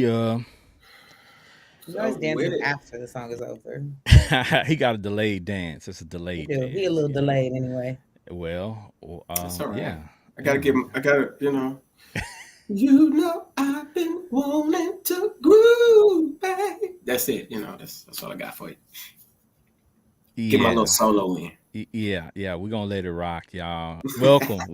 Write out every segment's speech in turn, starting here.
You always So with dancing it, after the song is over. he got a delayed dance. It's a He delayed do. He a dance. little Yeah. delayed anyway. Well, that's all right. yeah, I yeah, gotta give man. him. I gotta, I've been wanting to groove, babe. That's it. That's all I got for you. Get my little Yeah, solo in. yeah. We're gonna let it rock, y'all. Welcome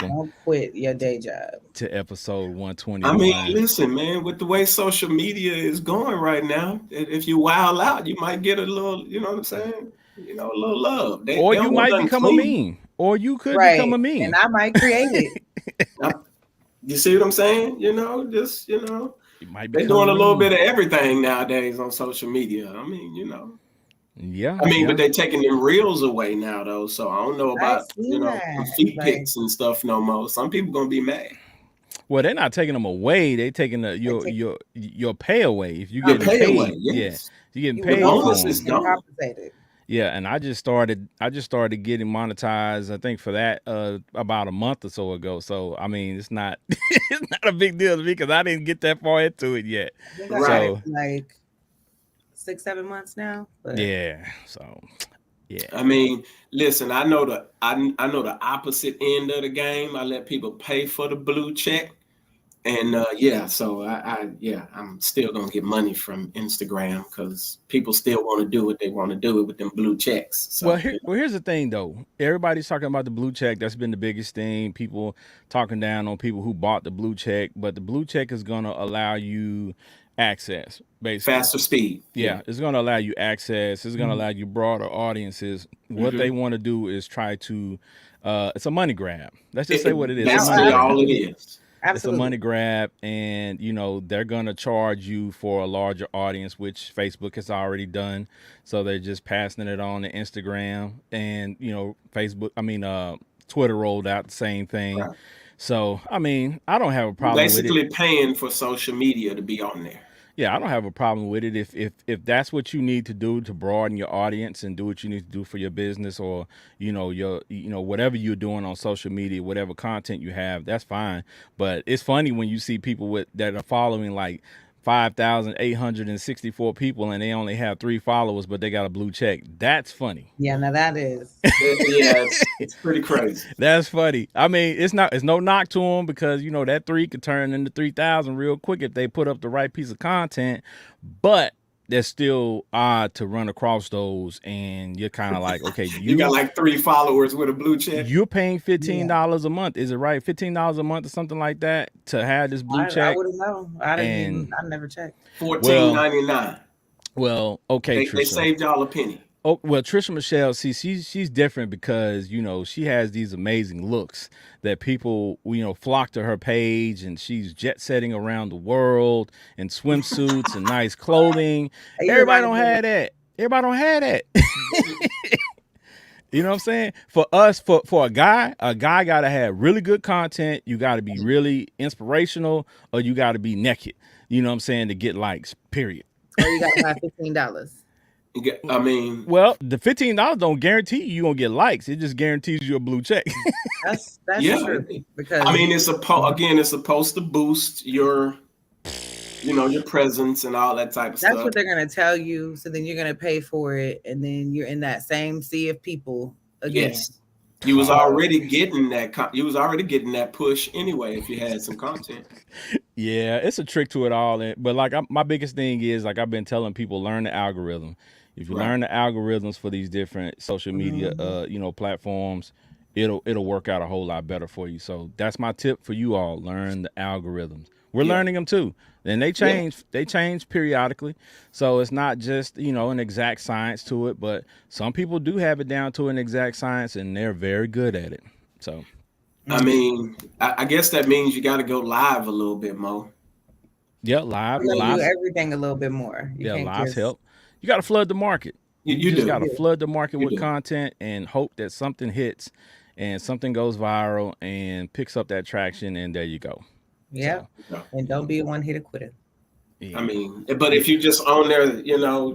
Don't quit your day job. to episode I mean, 121. listen, man. With the way social media is going right now, if you wild out, you might get a little. You know what I'm saying? A little love. They Or you don't want might nothing become a clean. meme. Or you could become Right. a And meme. I might create it. I- You see what I'm saying? Just You might they're become doing a a little bit meme. of everything nowadays on social media. I mean, Yeah, but yeah. they're taking them reels away now, though. So I don't know I about seen them that. feet Like pics and stuff no more. Some people gonna be mad. Well, they're not taking them away. They taking they your take pay away. If you Your getting compensate. pay away, paid, yeah, yes. you getting You The was paid supposed for bonus to is them. get gone. compensated. Yeah, and I just started getting monetized. I think for that about a month or so ago. So I mean, it's not it's not a big deal to me because I didn't get that far into it yet. I think I got Right. it So for like 6, 7 months now. But yeah, so yeah. I mean, listen, I know the opposite end of the game. I let people pay for the blue check. And yeah, so I'm still gonna get money from Instagram because people still want to do what they want to do with them blue checks. Well, So here's the thing though. Everybody's talking about the blue check. That's been the biggest thing. People talking down on people who bought the blue check, but the blue check is gonna allow you access, basically. faster speed, yeah. Yeah, it's going to allow you access. It's going to Mhm. allow you broader audiences. What they hmm want to do is try to, it's a money grab. Let's just say what it is. It's a money Basically, all grab. it Absolutely. is. It's a money Absolutely. grab, and they're going to charge you for a larger audience, which Facebook has already done. So they're just passing it on to Instagram, and Facebook. I mean, Twitter rolled out the same thing. Right. So I mean, I don't have a You're problem with it. basically paying for social media to be on there. Yeah, I don't have a problem with it if that's what you need to do to broaden your audience and do what you need to do for your business or your whatever you're doing on social media, whatever content you have, that's fine. But it's funny when you see people that are following like 5,864 people and they only have 3 followers, but they got a blue check. That's funny. Yeah, now that is. Yeah, it's pretty crazy. That's funny. I mean, it's no knock to them because that 3 could turn into 3,000 real quick if they put up the right piece of content. But that's still odd to run across those, and you're kind of like, okay, You got like 3 followers with a blue check. you're paying Yeah. $15 a month. Is it right? $15 a month or something like that to have this blue I check. wouldn't know. I didn't even. And I never checked. Fourteen well, ninety nine. okay, They Trisha. saved y'all a penny. Oh well, Trisha Michelle. See, she's different because she has these amazing looks that people flock to her page, and she's jet setting around the world in swimsuits and nice clothing. You Everybody reminded don't me. have that. Everybody don't have that. You know what I'm saying? For us, for a guy gotta have really good content. You gotta be really inspirational, or you gotta be naked. You know what I'm saying, to get likes. Period. Or you got to have $15. I mean, Well, the $15 don't guarantee you gonna get likes. It just guarantees you a blue check. That's yeah. true because I mean, it's supposed to boost your presence and all that type of that's stuff. what they're gonna tell you. So then you're gonna pay for it, and then you're in that same sea of people again. Yes, you was Oh, already getting that. You was already getting that push anyway if you had some content. yeah, it's a trick to it all. But like my biggest thing is, like I've been telling people, learn the algorithm. If you Right. learn the algorithms for these different social media, platforms, it'll work out a whole lot better for you. So that's my tip for you all: learn the algorithms. We're Yeah. learning them too, and they Yeah. change. They change periodically, so it's not just an exact science to it. But some people do have it down to an exact science, and they're very good at it. So I mean, I guess that means you got to go live a little bit more. yeah, You gotta do lives, everything a little bit more. You yeah, can't lives just. help. You got to flood the market. You You just got do. to flood the market You with do. content and hope that something hits and something goes viral and picks up that traction, and there you go. Yeah, So Yeah. and don't be a one-hitter quitter. yeah, I mean, but if you just on there,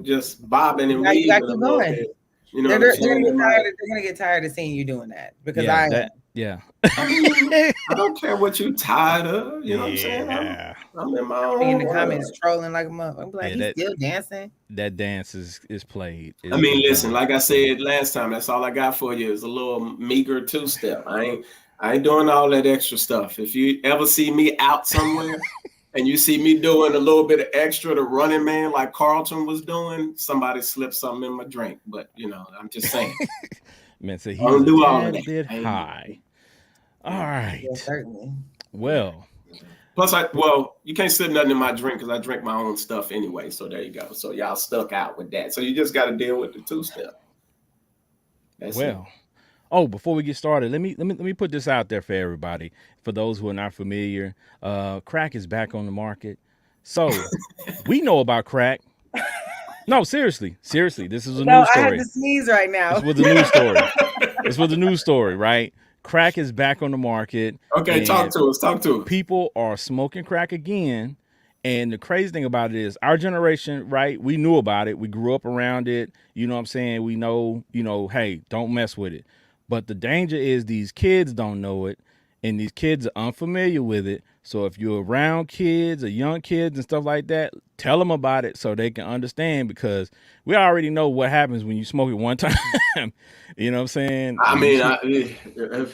just bobbing and Now you gotta weaving a keep little going. bit, you know They're, what I'm they're gonna saying? It get might. tired. They're gonna get tired of seeing you doing that because yeah, I am. Yeah. I don't care what you tired of. You know what I'm saying? Yeah. I'm in my I'll be in own the world. comments trolling like a motherfucker. I'm like, Yeah, he's that still dancing. that dance is played. I mean, listen, done. like I said last time, that's all I got for you is a little meager two-step. I ain't doing all that extra stuff. If you ever see me out somewhere and you see me doing a little bit of extra to Running Man like Carlton was doing, somebody slipped something in my drink. But I'm just saying. Man, so I he was don't a do all of tad that. bit I ain't high. All yeah. right. Yeah, certainly. Well, Plus, you can't slip nothing in my drink because I drink my own stuff anyway. So there you go. So y'all stuck out with that. So you just got to deal with the two-step. That's it. Oh, before we get started, let me put this out there for everybody. For those who are not familiar, crack is back on the market. So we know about crack. No, seriously, this is a No, news I had story. to sneeze right now. This was a news story. This was a news story, right? Crack is back on the market. Okay, talk to us. Talk to us. People are smoking crack again. And the crazy thing about it is our generation, right? We knew about it. We grew up around it. You know what I'm saying? We know, hey, don't mess with it. But the danger is these kids don't know it. And these kids are unfamiliar with it. So if you're around kids or young kids and stuff like that, tell them about it so they can understand, because we already know what happens when you smoke it one time. You know what I'm saying? I mean, I've seen them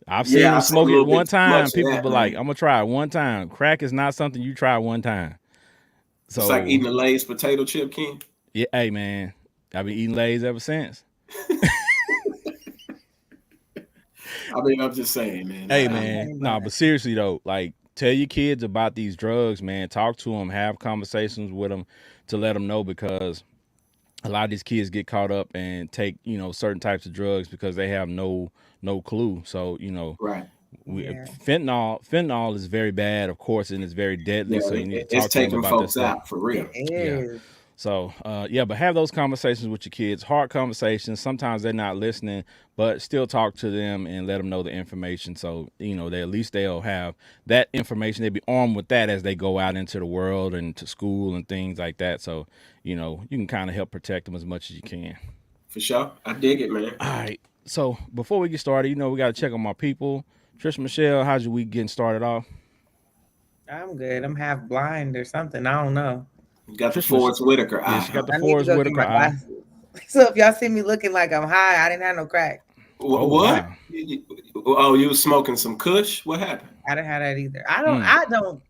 I've seen smoke a it little one bit too time. much of People that, be man. like, I'm gonna try it one time. Crack is not something you try one time. So It's like eating a Lay's potato chip, King. yeah, hey man, I've been eating Lay's ever since. I mean, I'm just saying, man. Hey man, no, but seriously though, like, tell your kids about these drugs, man. Talk to them, have conversations with them to let them know, because a lot of these kids get caught up and take, certain types of drugs because they have no clue. So, Right. fentanyl is very bad, of course, and it's very deadly. Yeah, so you need to it's talk to them taking about that folks stuff. out for real. It is. So, but have those conversations with your kids, hard conversations. Sometimes they're not listening, but still talk to them and let them know the information. So, they at least they'll have that information. They'll be armed with that as they go out into the world and to school and things like that. So, you can kind of help protect them as much as you can. For sure. I dig it, man. All right. So before we get started, we got to check on my people. Trish Michelle, how's your week getting started off? I'm good. I'm half blind or something. I don't know. You got the Forrest Whitaker eye. Yeah, she got the I need to Forrest go get Whitaker my eye. glasses. So if y'all see me looking like I'm high, I didn't have no crack. What? Wow. Oh, you was smoking some Kush? What happened? I didn't have that either. I don't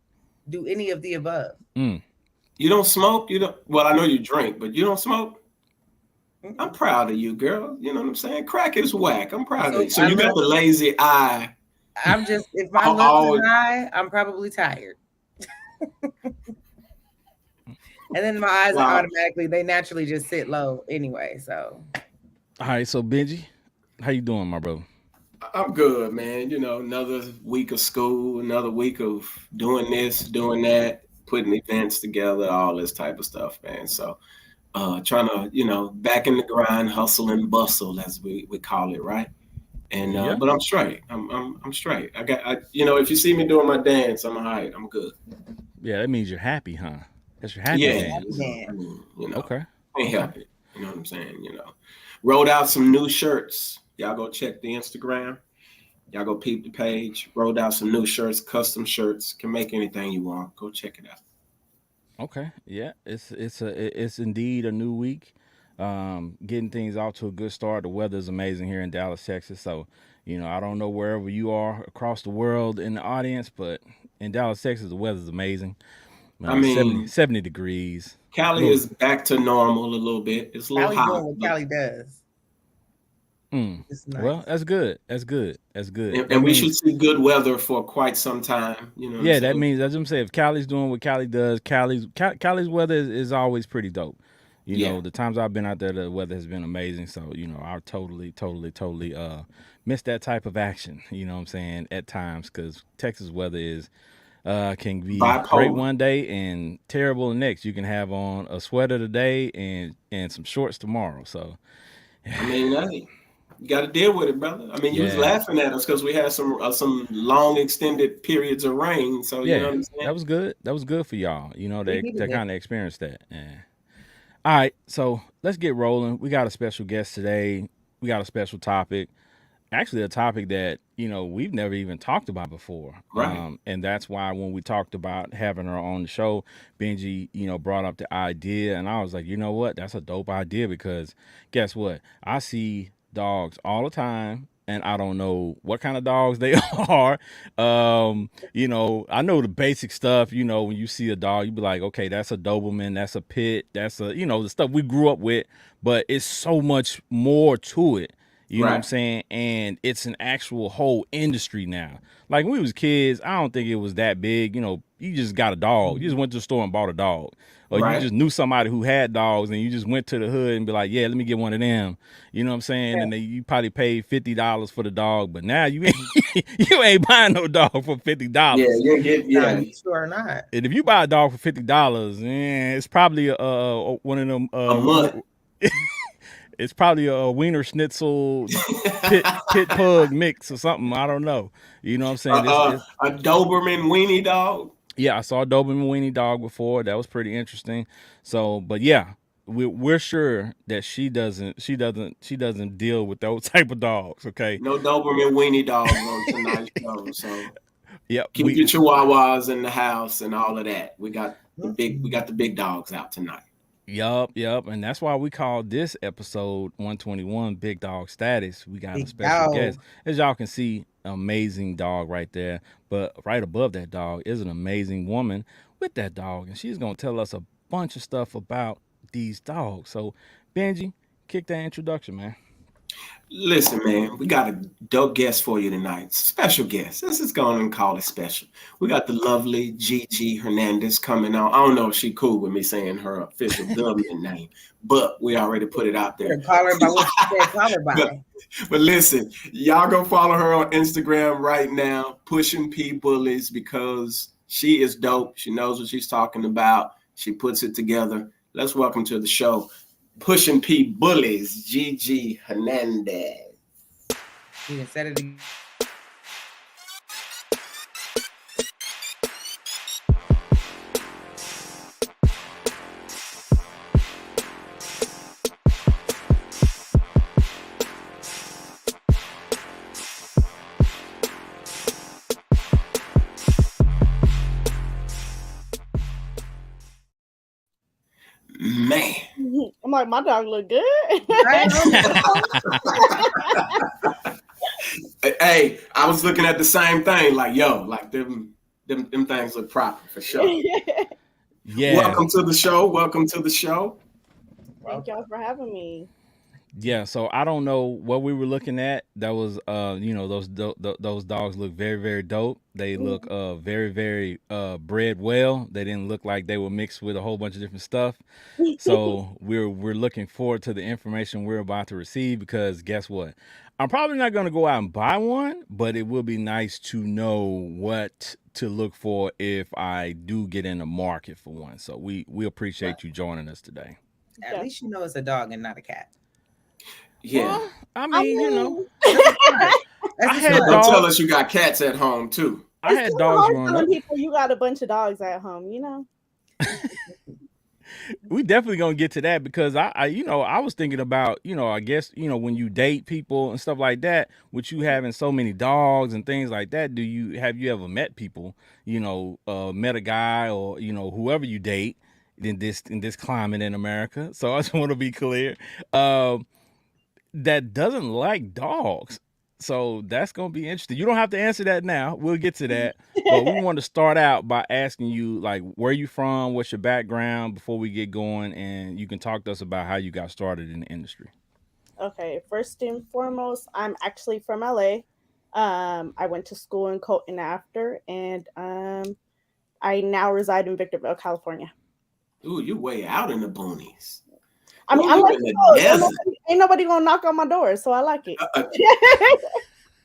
do any of the above. You don't smoke? You don't? Well, I know you drink, but you don't smoke? I'm proud of you, girl. You know what I'm saying? Crack is whack. I'm proud of you. So you got the lazy eye. I'm just, if my looks is high, I'm probably tired. And then my eyes are automatically, they naturally just sit low anyway. So, all right. So Benji, how you doing, my brother? I'm good, man. Another week of school, another week of doing this, doing that, putting events together, all this type of stuff, man. So, trying to, back in the grind, hustle and bustle, as we call it, right? And but I'm straight. I'm straight. If you see me doing my dance, I'm all right. I'm good. Yeah, that means you're happy, huh? That's your happy dance. I mean, okay. Ain't help it. You know what I'm saying? Rolled out some new shirts. Y'all go check the Instagram. Y'all go peep the page. Rolled out some new shirts, custom shirts. Can make anything you want. Go check it out. Okay. Yeah, it's indeed a new week. Getting things off to a good start. The weather is amazing here in Dallas, Texas. So, I don't know wherever you are across the world in the audience, but in Dallas, Texas, the weather is amazing. I mean, 70 degrees. Cali is back to normal a little bit. It's a little hot. Doing what Cali does. Nice. Well, that's good. That's good. And we should see good weather for quite some time. Yeah, that means, as I'm saying, if Cali's doing what Cali does, Cali's weather is always pretty dope. The times I've been out there, the weather has been amazing. So, I totally miss that type of action. You know what I'm saying? At times, because Texas weather is can be great one day and terrible the next. You can have on a sweater today and some shorts tomorrow. So, I mean, hey, you got to deal with it, brother. I mean, you was laughing at us because we had some long extended periods of rain. So you know what I'm saying? That was good. That was good for y'all. They kind of experienced that. Yeah. All right, so let's get rolling. We got a special guest today. We got a special topic. actually a topic that we've never even talked about before. Right. And that's why when we talked about having her on the show, Benji brought up the idea, and I was like, you know what, that's a dope idea, because guess what, I see dogs all the time and I don't know what kind of dogs they are. I know the basic stuff. When you see a dog, you be like, okay, that's a Doberman, that's a Pit, that's a the stuff we grew up with, but it's so much more to it. You know what I'm Right. saying? And it's an actual whole industry now. Like when we was kids, I don't think it was that big. You just got a dog. You just went to the store and bought a dog. Or you Right. just knew somebody who had dogs and you just went to the hood and be like, yeah, let me get one of them. You know what I'm saying? And then you probably paid $50 for the dog, but now you ain't you ain't buying no dog for $50. Yeah, you get No, yeah. you sure not. And if you buy a dog for $50, it's probably one of them A month. it's probably a wiener schnitzel pit pug mix or something. I don't know. You know what I'm saying? A Doberman weenie dog. Yeah, I saw a Doberman weenie dog before. That was pretty interesting. So, but yeah, we're sure that she doesn't deal with those type of dogs. Okay. No Doberman weenie dogs on tonight's show. So Yeah. keep your chihuahuas in the house and all of that. We got the big dogs out tonight. Yup. And that's why we call this episode 121 Big Dog Status. We got a special guest. As y'all can see, amazing dog right there. But right above that dog is an amazing woman with that dog. And she's going to tell us a bunch of stuff about these dogs. So, Benji, kick that introduction, man. Listen, man, we got a dope guest for you tonight. Special guest. Let's just go on and call it special. We got the lovely Gigi Hernandez coming on. I don't know if she cool with me saying her official government name, but we already put it out there. Call her by what she said, call her by. But listen, y'all go follow her on Instagram right now, Pushin P Bullyz, because she is dope. She knows what she's talking about. She puts it together. Let's welcome to the show Pushin P Bullyz, Gigi Hernandez. You can set it again. Man. I'm like, my dog look good. Hey, I was looking at the same thing, like, yo, like them things look proper for sure. Yeah. Welcome to the show. Welcome to the show. Thank y'all for having me. Yeah, so I don't know what we were looking at. That was, those dogs look very, very dope. They look very, very bred well. They didn't look like they were mixed with a whole bunch of different stuff. So we're looking forward to the information we're about to receive, because guess what? I'm probably not going to go out and buy one, but it will be nice to know what to look for if I do get in the market for one. So we appreciate you joining us today. At least you know it's a dog and not a cat. Yeah. Well, I mean, I had Don't dogs. tell us you got cats at home too. I had dogs growing up. People, you got a bunch of dogs at home, you know. We definitely gonna get to that, because I was thinking about, I guess, when you date people and stuff like that, with you having so many dogs and things like that, have you ever met people, met a guy or, whoever you date in this climate in America? So I just want to be clear, that doesn't like dogs. So that's going to be interesting. You don't have to answer that now. We'll get to that. But we want to start out by asking you, like, where you from, what's your background before we get going, and you can talk to us about how you got started in the industry. Okay, first and foremost, I'm actually from LA. I went to school in Colton after, and I now reside in Victorville, California. Ooh, you way out in the boonies. I mean, I'm like, ain't nobody gonna knock on my door, so I like it.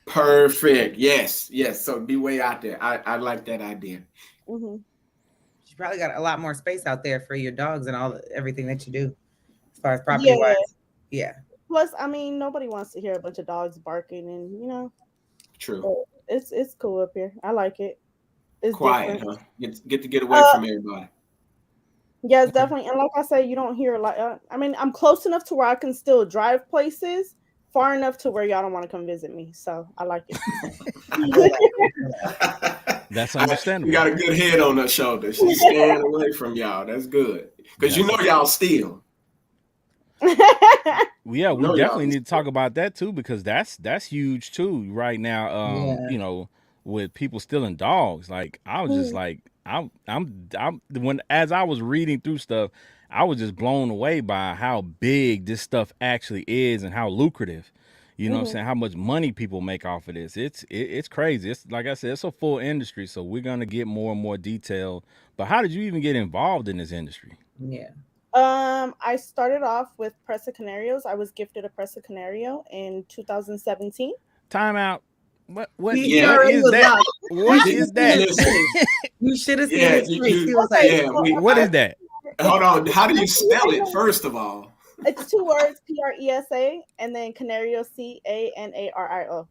Perfect. Yes. So be way out there. I like that idea. Mm-hmm. You probably got a lot more space out there for your dogs and everything that you do, as far as property wise. Yeah. Plus, I mean, nobody wants to hear a bunch of dogs barking, and True. It's cool up here. I like it. It's quiet, different. Huh? Get to get away from everybody. Yes, definitely. And like I said, you don't hear I'm close enough to where I can still drive places far enough to where y'all don't want to come visit me. So I like it. That's understandable. You got a good head on her shoulder. She's staying away from y'all. That's good. Because you know y'all steal. Yeah, we definitely need to talk about that too, because that's huge too right now. You know, with people stealing dogs. Like I was just like, I'm when as I was reading through stuff, I was just blown away by how big this stuff actually is and how lucrative. You know what I'm saying? How much money people make off of this. It's crazy. It's like I said, it's a full industry. So we're gonna get more and more detail. But how did you even get involved in this industry? Yeah. I started off with Presa Canarios. I was gifted a Presa Canario in 2017. Time out. What He what already is was that? lost. What is that? You should have seen his face. He was Okay, like, What is that? Hold on. How do you spell it, first of all? It's 2 words, Presa, and then Canario, Canario.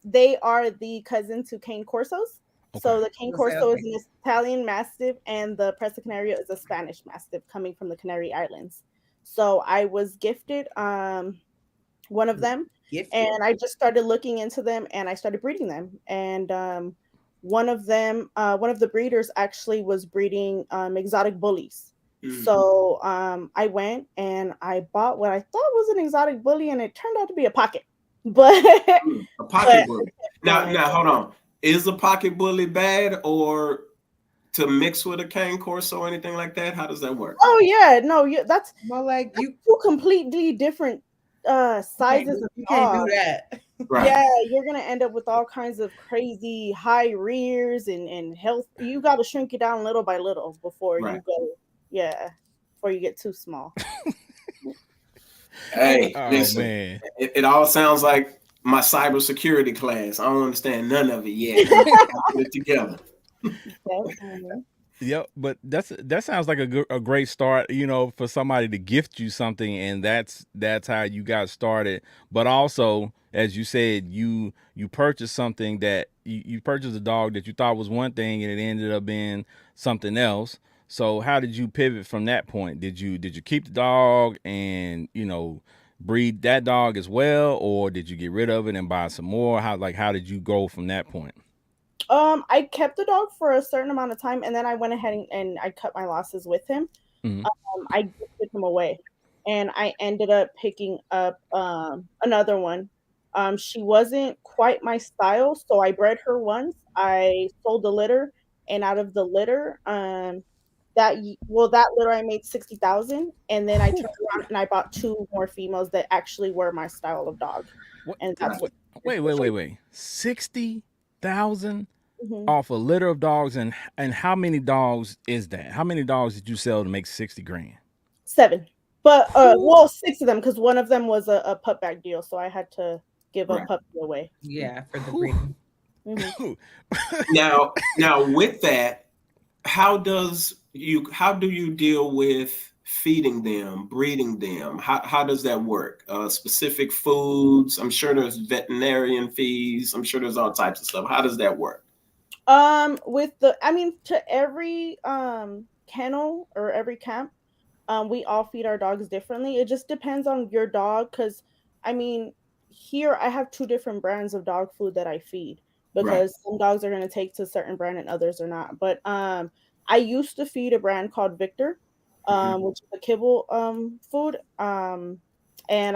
They are the cousin to Cane Corsos. So the Cane Corso is an Italian Mastiff, and the Presa Canario is a Spanish Mastiff coming from the Canary Islands. So I was gifted one of them, and I just started looking into them, and I started breeding them. And one of the breeders actually was breeding exotic bullies. So I went and I bought what I thought was an exotic bully, and it turned out to be a pocket. But a pocket bully. Now hold on. Is a pocket bully bad, or to mix with a Cane Corso or anything like that? How does that work? Oh yeah, no, that's more like you 2 completely different sizes of you can't do that. Right. Yeah, you're gonna end up with all kinds of crazy high rears and health. You got to shrink it down little by little before you go. Yeah, before you get too small. Hey, listen, man, it all sounds like my cybersecurity class. I don't understand none of it yet. Put it together. Yep, but that sounds like a great start, you know, for somebody to gift you something, and that's how you got started. But also, as you said, you purchased something that you purchased a dog that you thought was one thing, and it ended up being something else. So how did you pivot from that point? Did you keep the dog and, you know, breed that dog as well, or did you get rid of it and buy some more? How did you go from that point? I kept the dog for a certain amount of time, and then I went ahead and I cut my losses with him. I gifted him away, and I ended up picking up another one. She wasn't quite my style, so I bred her once. I sold the litter, and out of the litter, that litter I made 60,000, and then I turned around and I bought 2 more females that actually were my style of dog. What? And that's Wait. 60,000 off a litter of dogs, and how many dogs is that? How many dogs did you sell to make 60 grand? 7, but 6 of them, because one of them was a pup bag deal, so I had to give a puppy away. Yeah, for the breeding. Now with that, how do you deal with feeding them, breeding them? How does that work? Specific foods? I'm sure there's veterinarian fees. I'm sure there's all types of stuff. How does that work? To every kennel or every camp, we all feed our dogs differently. It just depends on your dog, because here I have 2 different brands of dog food that I feed, because some dogs are going to take to a certain brand and others are not. But I used to feed a brand called Victor, which is a kibble food, and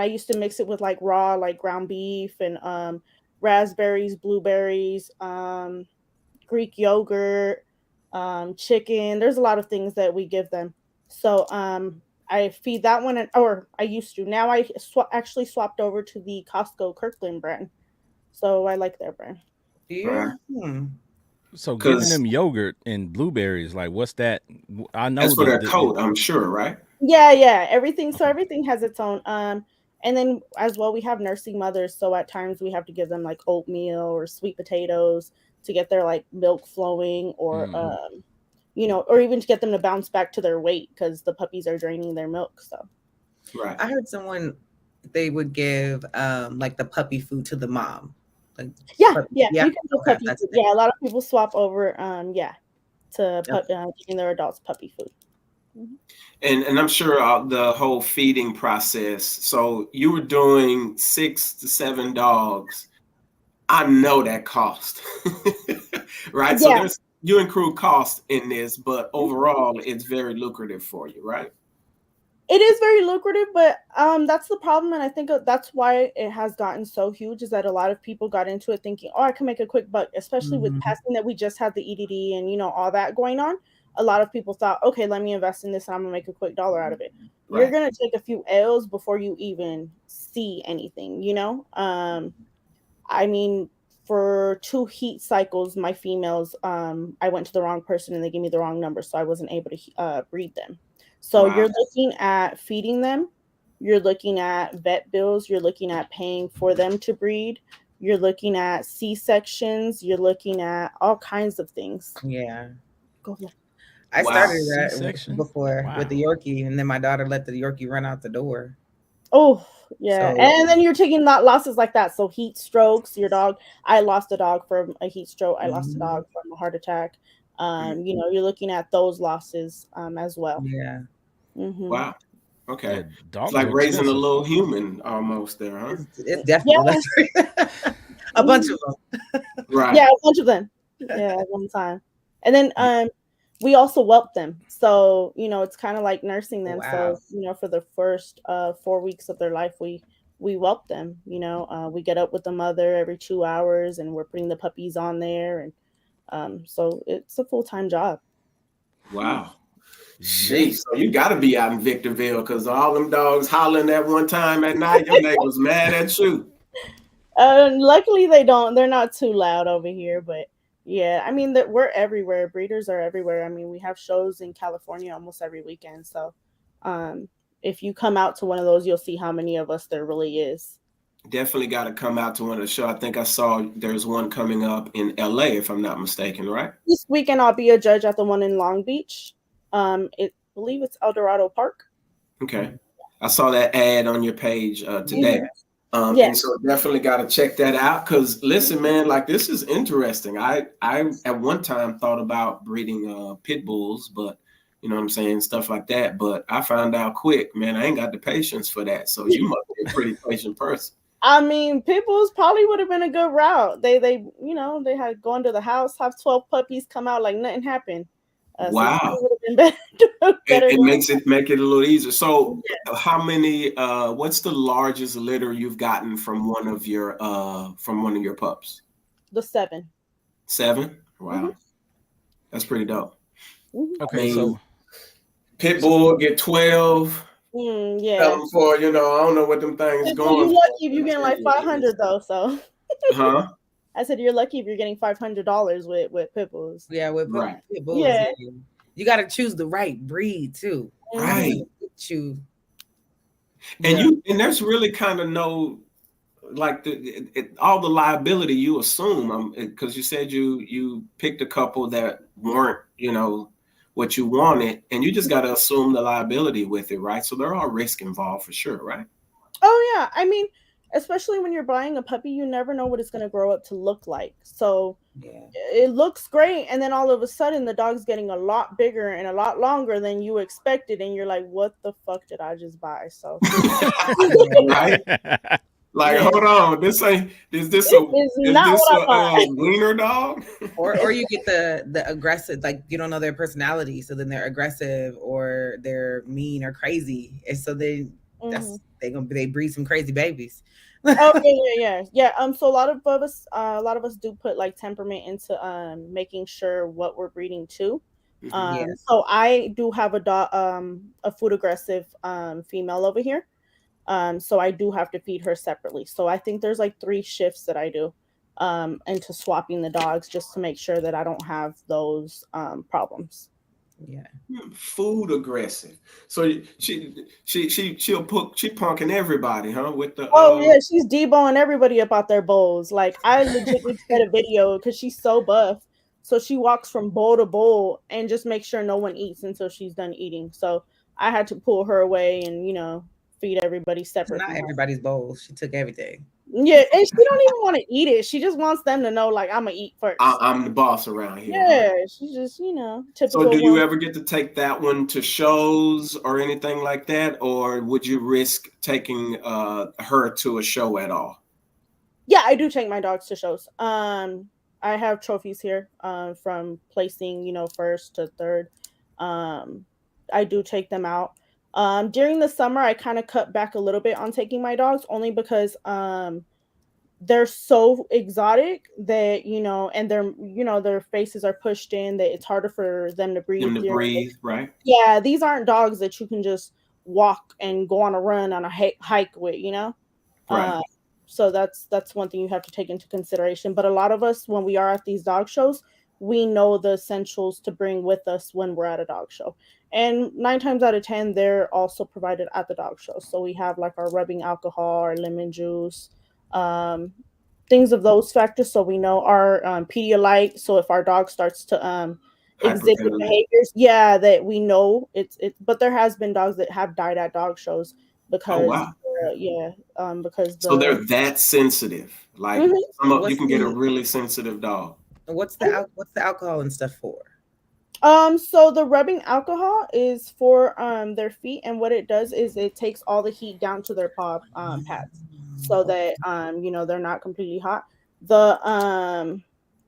I used to mix it with like raw, like ground beef and raspberries, blueberries, Greek yogurt, chicken. There's a lot of things that we give them. So I feed that one, or I used to. Now I actually swapped over to the Costco Kirkland brand. So I like their brand. Yeah. So giving them yogurt and blueberries, like what's that? I know that's for their coat, I'm sure, right? Yeah. Everything has its own. And then as well, we have nursing mothers. So at times we have to give them like oatmeal or sweet potatoes to get their like milk flowing, or or even to get them to bounce back to their weight, because the puppies are draining their milk. So I heard they would give like the puppy food to the mom. Like, you can do puppy food. Yeah, a lot of people swap over to giving their adults puppy food. And I'm sure the whole feeding process. So you were doing 6 to 7 dogs. I know that cost, right? So Yeah. you include cost in this, but overall, it's very lucrative for you, right? It is very lucrative, but that's the problem, and I think that's why it has gotten so huge. Is that a lot of people got into it thinking, "Oh, I can make a quick buck," especially with passing that we just had the EDD and all that going on. A lot of people thought, "Okay, let me invest in this, and I'm gonna make a quick dollar out of it." Right. You're gonna take a few L's before you even see anything. I mean, for 2 heat cycles, my females, I went to the wrong person and they gave me the wrong number, so I wasn't able to breed them. So Wow. you're looking at feeding them, you're looking at vet bills, you're looking at paying for them to breed, you're looking at C-sections, you're looking at all kinds of things. Yeah. Go ahead. I Wow. started that C-section? before Wow. with the Yorkie, and then my daughter let the Yorkie run out the door. Oh, yeah. So- And then you're taking losses like that. So heat strokes, your dog. I lost a dog from a heat stroke. I lost a dog from a heart attack. You're looking at those losses as well. Yeah. Wow. Okay. Yeah, It's dogs like are raising a expensive. little human almost there, huh? It's definitely a bunch of them. Right. Yeah, a bunch of them. Yeah, at one time. And then we also whelp them. So, it's kind of like nursing them. Wow. So, for the first 4 weeks of their life, we whelp them. We get up with the mother every 2 hours and we're putting the puppies on there. And so it's a full-time job. Wow. Jeez, so you got to be out in Victorville because all them dogs hollering at one time at night. Your neighbors mad at you. Luckily, they're not too loud over here, but yeah, I mean that we're everywhere. Breeders are everywhere. I mean, we have shows in California almost every weekend. So, if you come out to one of those, you'll see how many of us there really is. Definitely got to come out to one of the shows. I think I saw there's one coming up in LA, if I'm not mistaken, right? This weekend, I'll be a judge at the one in Long Beach. I believe it's El Dorado Park. Okay, I saw that ad on your page today. Yeah. And so definitely got to check that out because listen, man, like this is interesting. I at one time thought about breeding pit bulls, but you know what I'm saying, stuff like that. But I found out quick, man, I ain't got the patience for that. So you must be a pretty patient person. I mean, pit bulls probably would have been a good route. They had gone to the house, have 12 puppies come out like nothing happened. Wow. So would have been better. It make it a little easier. So how many what's the largest litter you've gotten from one of your pups? The 7. 7? Wow. That's pretty dope. Okay, so pit bull get 12. Yeah. Sell them for, I don't know what them things going. You're lucky if you're getting like 500 though. So. Huh? I said you're lucky if you're getting $500 with pit bulls. Yeah, with pit bulls. Yeah. You got to choose the right breed too. Right. Choose. And there's really kind of no, like all the liability you assume, because you said you picked a couple that weren't, what you wanted, and you just got to assume the liability with it, right? So there are risks involved for sure, right? Oh yeah, I mean, especially when you're buying a puppy, you never know what it's going to grow up to look like. So it looks great, and then all of a sudden the dog's getting a lot bigger and a lot longer than you expected, and you're like, what the fuck did I just buy? So right. Like, hold on, is this a wiener dog? or you get the aggressive, like you don't know their personality, so then they're aggressive or they're mean or crazy, and so they breed some crazy babies. Oh yeah. So a lot of us do put like temperament into making sure what we're breeding to. So I do have a food aggressive female over here. So I do have to feed her separately. So I think there's like 3 shifts that I do into swapping the dogs just to make sure that I don't have those problems. Yeah. Food aggressive. So she punking everybody, huh? With the she's deboning everybody up out their bowls. Like I legitimately did a video because she's so buff. So she walks from bowl to bowl and just makes sure no one eats until she's done eating. So I had to pull her away and feed everybody separately. Not everybody's bowls. She took everything. Yeah, and she don't even want to eat it. She just wants them to know, like, I'm gonna eat first. I'm the boss around here. Yeah, she's just, typical. So do you ever get to take that one to shows or anything like that? Or would you risk taking her to a show at all? Yeah, I do take my dogs to shows. I have trophies here from placing, first to third. I do take them out. During the summer, I kind of cut back a little bit on taking my dogs, only because they're so exotic that, and their faces are pushed in, that it's harder for them to breathe. Right? Yeah, these aren't dogs that you can just walk and go on a run on a hike with, Right. So that's one thing you have to take into consideration. But a lot of us, when we are at these dog shows, we know the essentials to bring with us when we're at a dog show. And 9 times out of 10, they're also provided at the dog show. So we have like our rubbing alcohol, our lemon juice, things of those factors. So we know our Pedialyte. So if our dog starts to exhibit behaviors, that we know it's. But there has been dogs that have died at dog shows because, wow. because so they're that sensitive. Like you can get a really sensitive dog. What's the alcohol and stuff for? So the rubbing alcohol is for their feet, and what it does is it takes all the heat down to their paw pads, so that they're not completely hot. The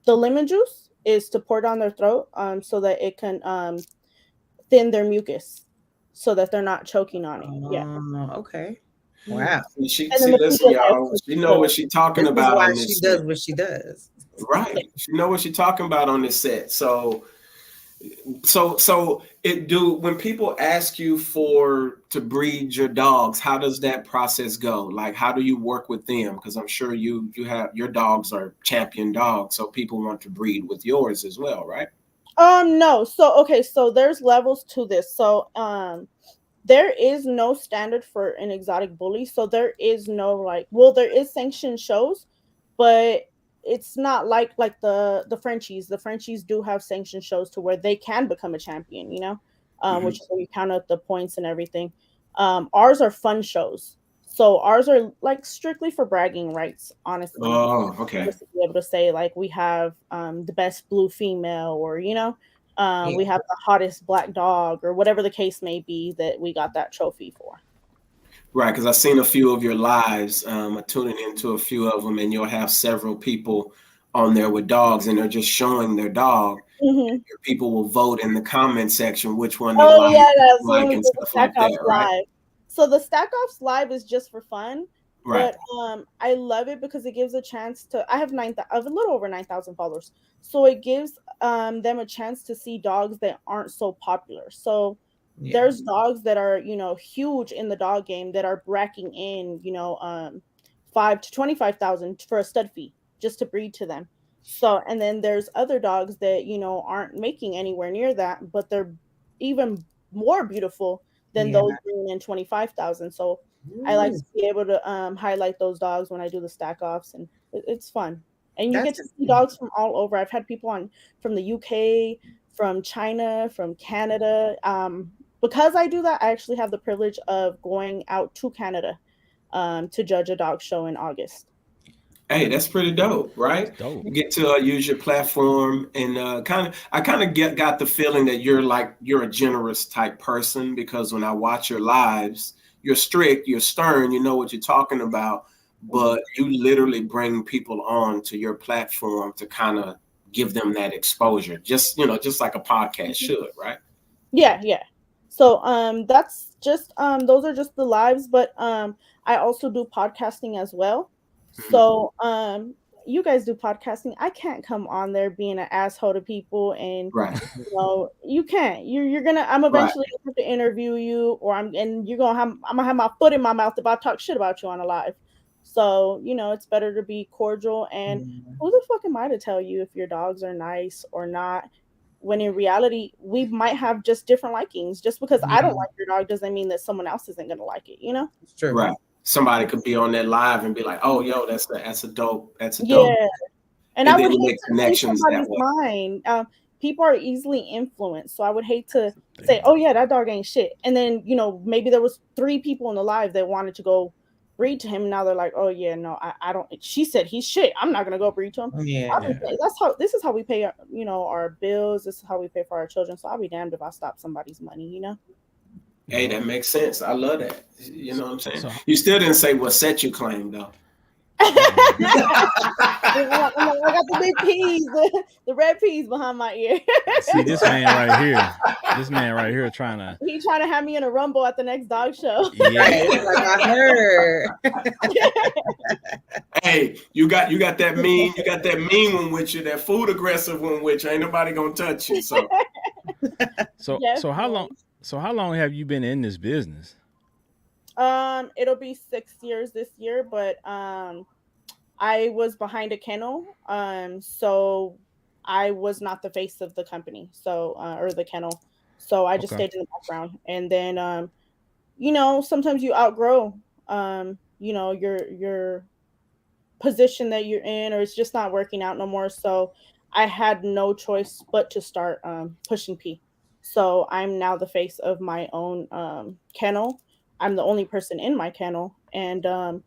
lemon juice is to pour down their throat, so that it can thin their mucus, so that they're not choking on it. Yeah. Okay. Wow. Listen, y'all. She know what she's talking about. Why she does what she does. Right. She know what she's talking about on this set. So when people ask you to breed your dogs, how does that process go? Like, how do you work with them? Because I'm sure you have, your dogs are champion dogs, so people want to breed with yours as well, right? No. So there's levels to this. So there is no standard for an exotic bully. So there is no there is sanctioned shows, but it's not like the Frenchies. The Frenchies do have sanctioned shows to where they can become a champion, which is where you count out the points and everything. Ours are fun shows. So ours are like strictly for bragging rights, honestly. Oh, okay. Just to be able to say like we have the best blue female, or we have the hottest black dog, or whatever the case may be that we got that trophy for. Right, because I've seen a few of your lives. I'm tuning into a few of them, and you'll have several people on there with dogs, and they're just showing their dog. Your people will vote in the comment section which one they like and stuff like that, right? So the Stack Offs Live is just for fun, right? But I love it because it gives a chance to. I have a little over 9,000 followers, so it gives them a chance to see dogs that aren't so popular. So. Yeah. There's dogs that are, huge in the dog game that are racking in, 5 to 25,000 for a stud fee just to breed to them. So, and then there's other dogs that, aren't making anywhere near that, but they're even more beautiful than those bringing in 25,000. So I like to be able to highlight those dogs when I do the stack offs, and it's fun. And you get to see dogs from all over. I've had people on from the UK, from China, from Canada. Because I do that, I actually have the privilege of going out to Canada to judge a dog show in August. Hey, that's pretty dope, right? Dope. You get to use your platform, and I kind of got the feeling that you're a generous type person, because when I watch your lives, you're strict, you're stern, you know what you're talking about, but you literally bring people on to your platform to kind of give them that exposure, just like a podcast should, right? Yeah. So that's just those are just the lives, but I also do podcasting as well. So you guys do podcasting. I can't come on there being an asshole to people, and you can't. You're gonna. I'm eventually gonna have to interview you, or I'm gonna have my foot in my mouth if I talk shit about you on a live. So it's better to be cordial. And who the fuck am I to tell you if your dogs are nice or not? When in reality, we might have just different likings. Just because I don't like your dog doesn't mean that someone else isn't going to like it, It's true. Right. Somebody could be on that live and be like, oh, yo, that's a dope. Yeah. And I would hate to make somebody's mind. People are easily influenced. So I would hate to say, oh, yeah, that dog ain't shit. And then, maybe there was 3 people in the live that wanted to go breed to him. Now they're like, oh yeah, no, I don't. She said he's shit. I'm not gonna go breed to him. Yeah. This is how we pay, our bills. This is how we pay for our children. So I'll be damned if I stop somebody's money, Hey, that makes sense. I love that. You know what I'm saying? So, you still didn't say what set you claim though. I got the big peas, the red peas behind my ear. See this man right here trying to. He trying to have me in a rumble at the next dog show. Yeah, like I heard. Hey, you got that mean one with you, that food aggressive one with you. Ain't nobody gonna touch you. So so how long have you been in this business? It'll be 6 years this year, but I was behind a kennel, so I was not the face of the company, so or the kennel, so I just stayed in the background. And then sometimes you outgrow your position that you're in, or it's just not working out no more. So I had no choice but to start Pushin P. So I'm now the face of my own kennel. I'm the only person in my kennel, and at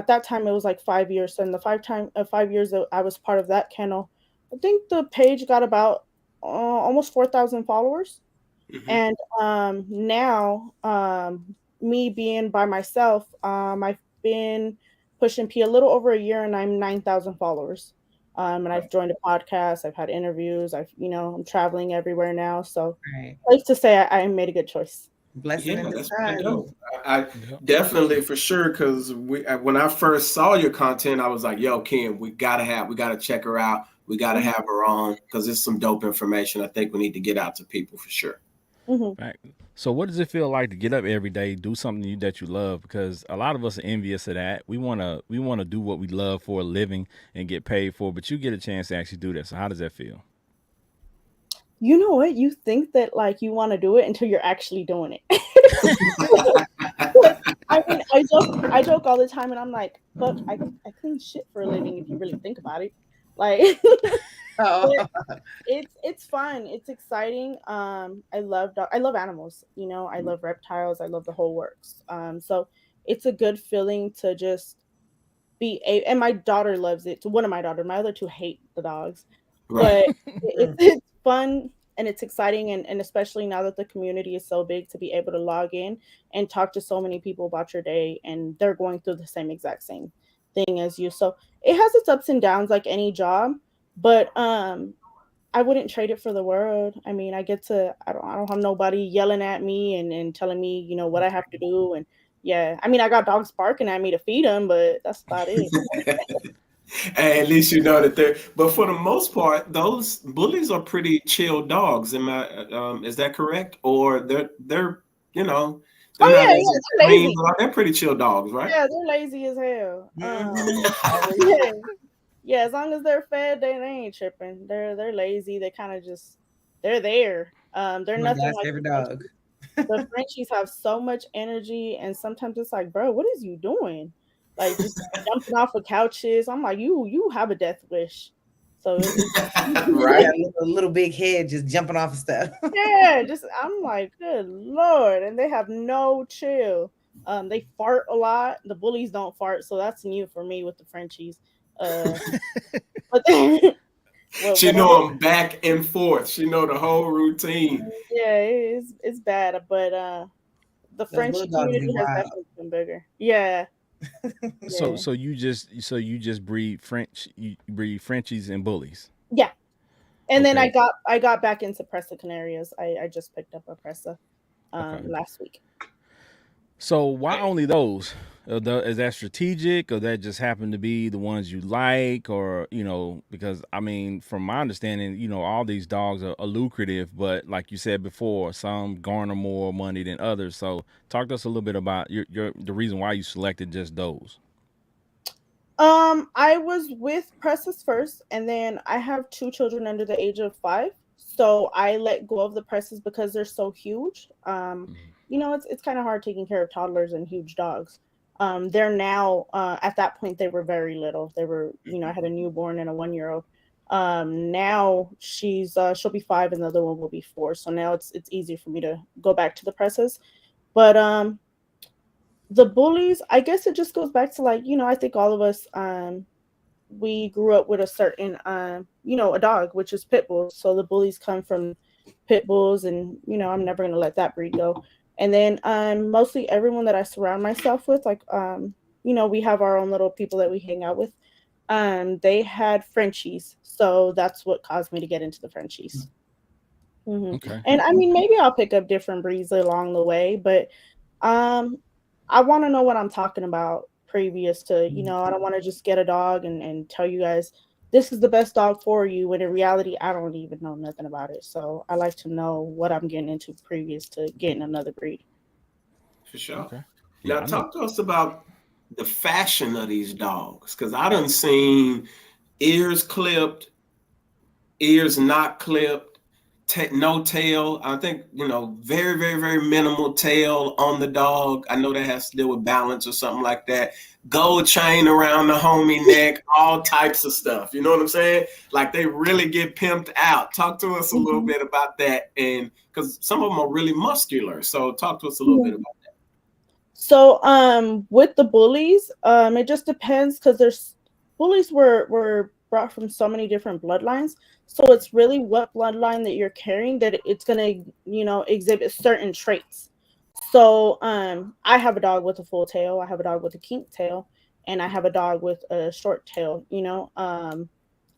that time it was like 5 years. So in the 5 years that I was part of that kennel, I think the page got about almost 4,000 followers. Mm-hmm. And now me being by myself, I've been Pushin P a little over a year, and I'm 9,000 followers. And I've joined a podcast. I've had interviews. I'm traveling everywhere now. So I like to say I made a good choice. Blessing in disguise. I definitely, for sure, because when I first saw your content, I was like, yo, Kim, we gotta check her out. We gotta have her on, because it's some dope information I think we need to get out to people for sure. Mm-hmm. Right. So what does it feel like to get up every day, do something that you love? Because a lot of us are envious of that. We wanna do what we love for a living and get paid for, but you get a chance to actually do that. So how does that feel? You know what? You think that like you want to do it until you're actually doing it. I mean, I joke all the time, and I'm like, "Fuck, I clean shit for a living." If you really think about it, like, it's fun. It's exciting. I love animals. I love reptiles. I love the whole works. So it's a good feeling to just and my daughter loves it. One of my daughters, my other two hate the dogs, right. But it's fun and it's exciting, and especially now that the community is so big, to be able to log in and talk to so many people about your day, and they're going through the same exact same thing as you. So it has its ups and downs like any job, but I wouldn't trade it for the world. I mean, I don't have nobody yelling at me and telling me, what I have to do. And yeah, I mean, I got dogs barking at me to feed them, but that's about it. Hey, at least you know that but for the most part, those bullies are pretty chill dogs. Is that correct? Or they're they're not extreme, but they're pretty chill dogs, right? Yeah, they're lazy as hell. Yeah, as long as they're fed, they ain't tripping. They're lazy. They kind of just they're there. They're nothing like favorite dog. The Frenchies have so much energy, and sometimes it's like, bro, what is you doing? Like just jumping off of couches. I'm like, you have a death wish. So right, a little big head just jumping off of stuff. Yeah, I'm like, good Lord. And they have no chill. They fart a lot. The bullies don't fart, so that's new for me with the Frenchies. But she know them back and forth. She know the whole routine. Yeah, it's bad, but the Frenchie community has definitely been bigger. Yeah. So you just breed you breed Frenchies and bullies. Yeah. And then I got back into Presa Canarias. I just picked up a Presa last week. So why only those? Is that strategic, or that just happen to be the ones you like, or because I mean, from my understanding, all these dogs are lucrative, but like you said before, some garner more money than others. So talk to us a little bit about the reason why you selected just those. I was with Presses first, and then I have 2 children under the age of 5, so I let go of the Presses because they're so huge. It's kind of hard taking care of toddlers and huge dogs. They're now at that point they were very little. They were, I had a newborn and a 1-year-old. Now she'll be 5 and the other one will be 4. So now it's easy for me to go back to the Presses. But The bullies, I guess it just goes back to like, I think all of us we grew up with a certain a dog, which is pit bulls. So the bullies come from pit bulls, and I'm never gonna let that breed go. And then mostly everyone that I surround myself with, like we have our own little people that we hang out with. They had Frenchies, so that's what caused me to get into the Frenchies. Okay. And I mean, maybe I'll pick up different breeds along the way, but I want to know what I'm talking about previous to, I don't want to just get a dog and tell you guys this is the best dog for you, when in reality I don't even know nothing about it. So I like to know what I'm getting into previous to getting another breed. For sure. Okay. Now Yeah, talk to us about the fashion of these dogs, because I done seen ears clipped, ears not clipped, no tail. I think, very, very, very minimal tail on the dog. I know that has to do with balance or something like that. Gold chain around the homie neck, all types of stuff. You know what I'm saying? Like they really get pimped out. Talk to us a little bit about that. And because some of them are really muscular. So talk to us a little bit about that. So with the bullies, it just depends, because there's bullies were brought from so many different bloodlines. So it's really what bloodline that you're carrying that it's gonna, exhibit certain traits. So I have a dog with a full tail, I have a dog with a kink tail, and I have a dog with a short tail.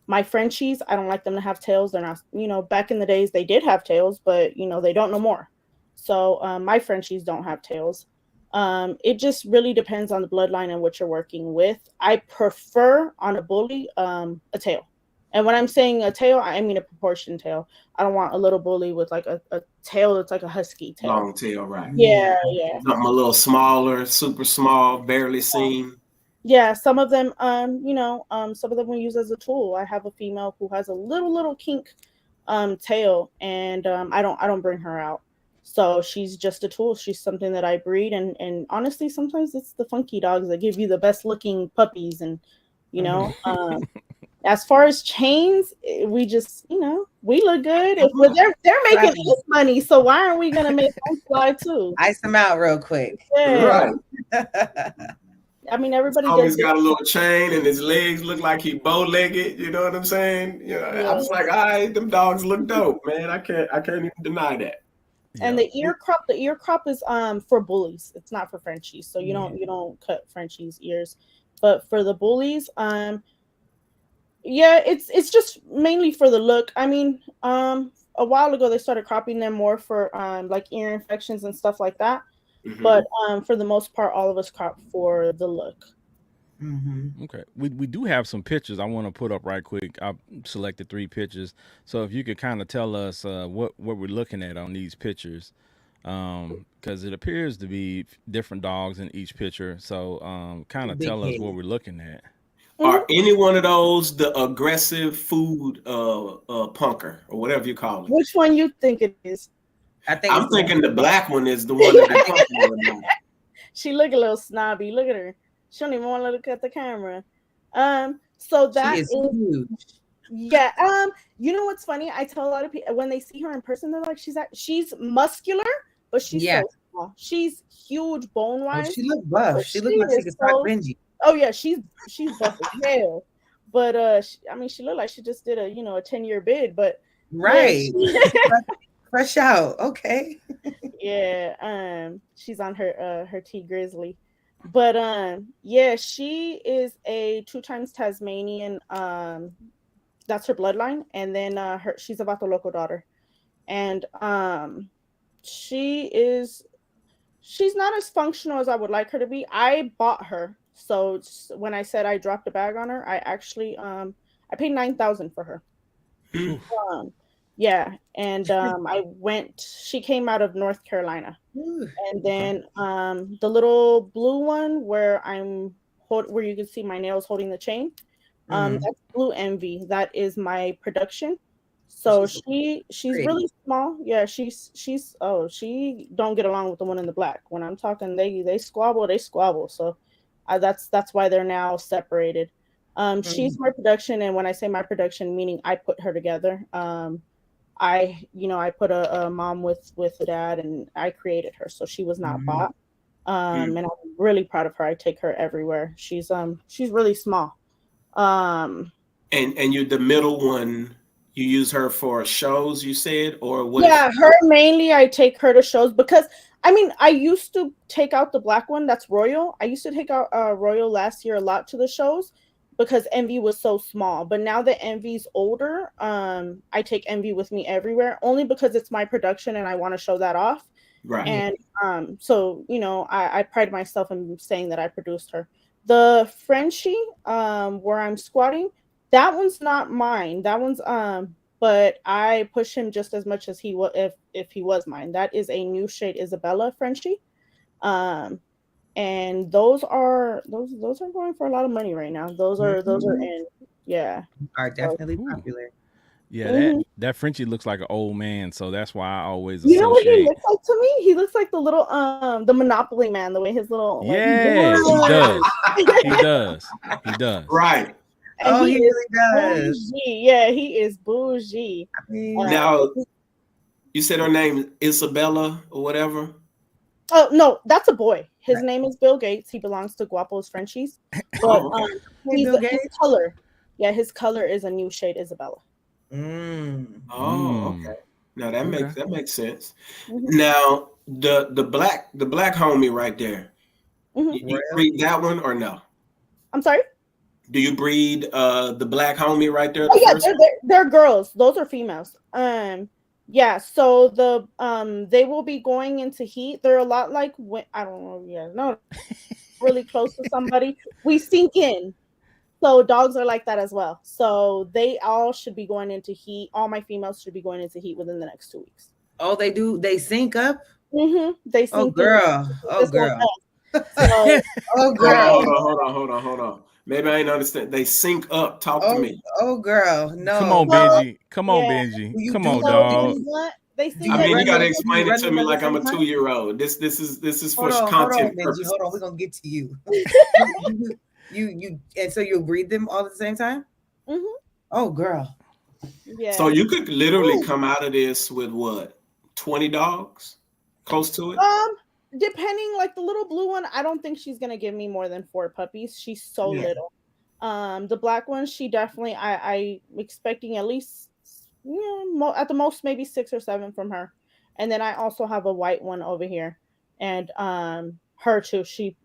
My Frenchies, I don't like them to have tails. They're not, back in the days they did have tails, but they don't no more. So my Frenchies don't have tails. It just really depends on the bloodline and what you're working with. I prefer on a bully a tail. And when I'm saying a tail, I mean a proportion tail. I don't want a little bully with like a tail that's like a husky tail. Long tail, right? Yeah. Something a little smaller, super small, barely seen. Yeah, some of them, some of them we use as a tool. I have a female who has a little kink tail, and I don't bring her out. So she's just a tool. She's something that I breed, and honestly, sometimes it's the funky dogs that give you the best looking puppies. And as far as chains, we just we look good. They're making us money, so why aren't we gonna make them fly too? Ice them out real quick. Yeah. Right. I mean, everybody always got a little chain, and his legs look like he bow-legged. You know what I'm saying? I was like, all right, them dogs look dope, man. I can't even deny that. And the ear crop is for bullies. It's not for Frenchies. So you don't cut Frenchies' ears. But for the bullies, it's just mainly for the look. I mean, a while ago they started cropping them more for like ear infections and stuff like that. Mm-hmm. But for the most part, all of us crop for the look. Mm-hmm. Okay, we do have some pictures I want to put up right quick. I've selected 3 pictures, so if you could kind of tell us what we're looking at on these pictures, because it appears to be different dogs in each picture. So kind of tell us what we're looking at. Are any one of those the aggressive food punker or whatever you call it? Which one you think it is? I'm thinking the black one is the one that they're talking about. She look a little snobby. Look at her. She don't even want to look at the camera. So that is huge. Yeah. You know what's funny? I tell a lot of people when they see her in person, they're like, she's muscular, but she's so small. She's huge bone wise. Oh, she looks buff. She looks like she could talk Benji. Oh yeah, she's buff as hell. But she looked like she just did a 10-year bid. But right. Yeah, fresh out. Okay. Yeah. She's on her T Grizzly. But she is a 2 times Tasmanian. That's her bloodline, and then she's a Vato Loco daughter, and she's not as functional as I would like her to be. I bought her, so when I said I dropped a bag on her, I actually I paid $9,000 for her. Yeah, and she came out of North Carolina. And then the little blue one where where you can see my nails holding the chain, that's Blue Envy. That is my production. So she's really small. Yeah, she don't get along with the one in the black. When I'm talking, they squabble. So that's why they're now separated. She's my production, and when I say my production, meaning I put her together. I put a mom with a dad, and I created her, so she was not bought. And I'm really proud of her. I take her everywhere. She's really small. And you, the middle one, you use her for shows, you said, or what? Yeah, her mainly. I take her to shows because I mean I used to take out the black one. That's Royal. I used to take out Royal last year a lot to the shows because Envy was so small. But now that Envy's older, I take Envy with me everywhere only because it's my production and I want to show that off. Right. And so you know, I pride myself in saying that I produced her. The Frenchie, where I'm squatting, that one's not mine. That one's but I push him just as much as he was if he was mine. That is a new shade Isabella Frenchie. And those are going for a lot of money right now. Those are in, yeah. Are definitely popular. Yeah, that Frenchie looks like an old man, so that's why I always You know what he associate. looks like to me? He looks like the little the Monopoly man, the way his little Yes, he does. He does. He does. Right. And he really does. Bougie. Yeah, he is bougie. Now, you said her name Isabella or whatever? Oh no, that's a boy. His name is Bill Gates. He belongs to Guapo's Frenchies. But his color, his color is a new shade Isabella. Oh, okay. Now that makes sense. Now the black homie right there. You breed that one or no? I'm sorry? Do you breed the black homie right there? Oh, yeah, they're girls. Those are females. Yeah, so the they will be going into heat. They're a lot like I don't know, no, really close to somebody. We sink in. So dogs are like that as well. So they all should be going into heat. All my females should be going into heat within the next 2 weeks. Oh, they do. They sync up. They sync. Oh, girl. Oh, girl. So, oh, girl. Hold on. Maybe I ain't understand. They sync up. Talk to me. Oh, girl. No. Come on, Benji. Come on, Benji. Come on, dog. I mean, you gotta explain it to me like I'm a 2-year-old. This is for content purposes. Hold on, we're gonna get to you. you and so you'll breed them all at the same time? Oh, girl. Yeah. So you could literally come out of this with what? 20 dogs? Close to it? Depending, like the little blue one, I don't think she's gonna give me more than 4 puppies. She's so little. The black one, she definitely I'm expecting at least at the most maybe 6 or 7 from her. And then I also have a white one over here. And her too. She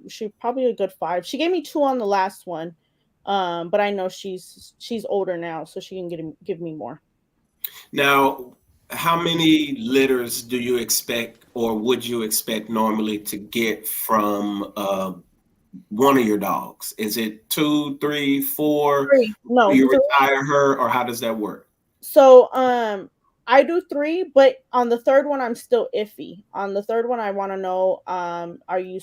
probably a good 5. She gave me 2 on the last one. But I know she's older now, so she can give me more. Now, how many litters do you expect or would you expect normally to get from one of your dogs? Is it 2, 3, 4? 3. No. Do you retire her or how does that work? So I do 3, but on the 3rd one I'm still iffy. On the 3rd one I want to know, are you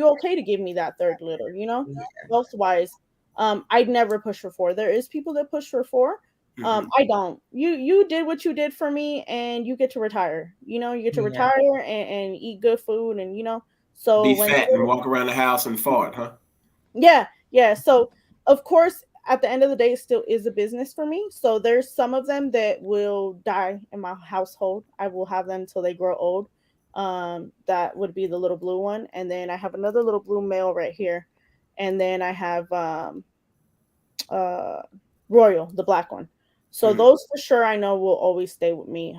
okay to give me that 3rd litter, you know? Health wise. I'd never push for 4. There is people that push for 4. I don't. You did what you did for me and you get to retire. You know, you get to retire and eat good food and so be fat and walk around the house and fart, huh? Yeah. So of course at the end of the day, it still is a business for me. So there's some of them that will die in my household. I will have them until they grow old. That would be the little blue one. And then I have another little blue male right here. And then I have Royal, the black one. So those for sure I know will always stay with me.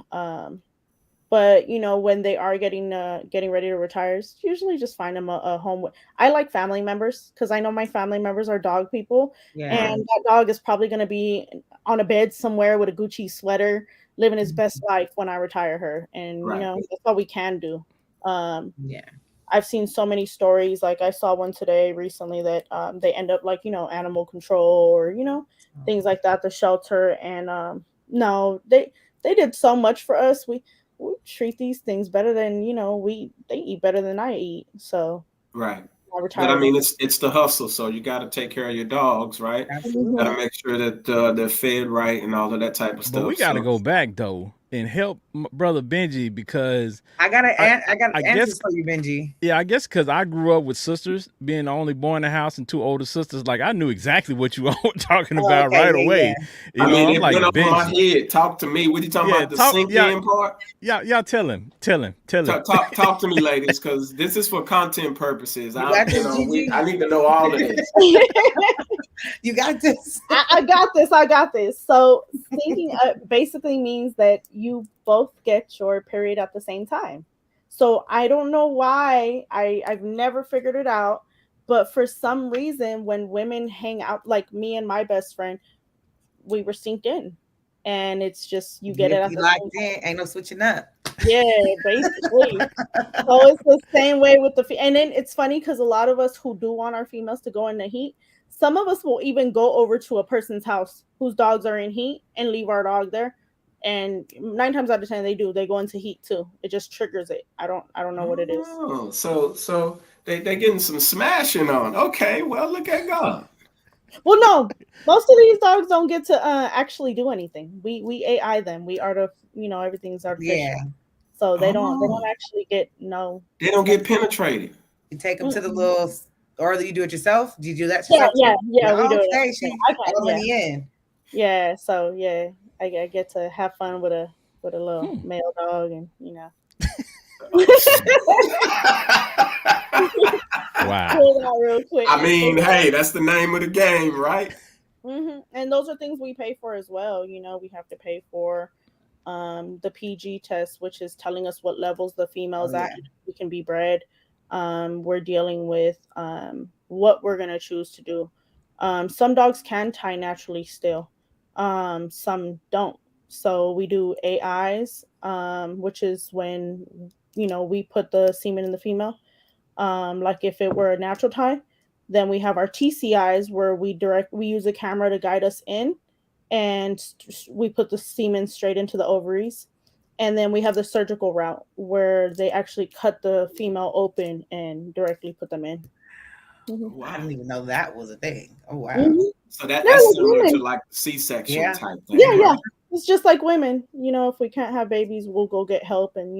But when they are getting ready to retire, usually just find them a home. I like family members because I know my family members are dog people, and that dog is probably going to be on a bed somewhere with a Gucci sweater, living his best life when I retire her. And that's all we can do. I've seen so many stories. Like I saw one today recently that they end up like animal control or things like that, the shelter. And no, they did so much for us. We treat these things better than they eat better than I eat. So right. But I mean, it's the hustle. So you got to take care of your dogs, right? Got to make sure that they're fed right and all of that type of stuff. But we got to go back though. and help my brother Benji, because I got I answers guess, for you, Benji. yeah, I guess because I grew up with sisters, being the only boy in the house and two older sisters. Like, I knew exactly what you were talking Oh, about okay, right yeah, away. I You know, mean, I'm it like, went over my Benji, head. Talk to me. What are you talking yeah, about? The sink in part? y'all tell him. Talk to me, ladies, because this is for content purposes. You got this, I need to know all of this. You got this. I got this. So syncing up basically means that you both get your period at the same time. So I don't know why. I've never figured it out. But for some reason, when women hang out, like me and my best friend, we were synced in. And it's just you get it at You the locked same time. in, ain't no switching up. Yeah, basically. So it's the same way with and then it's funny because a lot of us who do want our females to go in the heat, some of us will even go over to a person's house whose dogs are in heat and leave our dog there. And 9 times out of 10 they do. They go into heat too. It just triggers it. I don't know what it is. Oh, so they getting some smashing on. Okay, well, look at God. Well, no, most of these dogs don't get to actually do anything. We AI them. We everything's artificial. Yeah. So they don't actually get They don't get penetrated. You take them to the little, or you do it yourself? Do you do that yourself? Yeah, we do it. Okay, she's money in. Yeah, so yeah, I get to have fun with a little male dog, and Wow. Real quick. I mean, hey, that's the name of the game, right? Mm-hmm. And those are things we pay for as well. We have to pay for the PG test, which is telling us what levels the female's at, and we can be bred. We're dealing with what we're gonna choose to do. Some dogs can tie naturally still, some don't. So we do AIs, which is when we put the semen in the female. Like if it were a natural tie, then we have our TCIs where we use a camera to guide us in, and we put the semen straight into the ovaries. And then we have the surgical route where they actually cut the female open and directly put them in. Mm-hmm. Wow. I didn't even know that was a thing. Oh wow. Mm-hmm. So that's similar to like the C-section type thing. Yeah, yeah. It's just like women. If we can't have babies, we'll go get help, and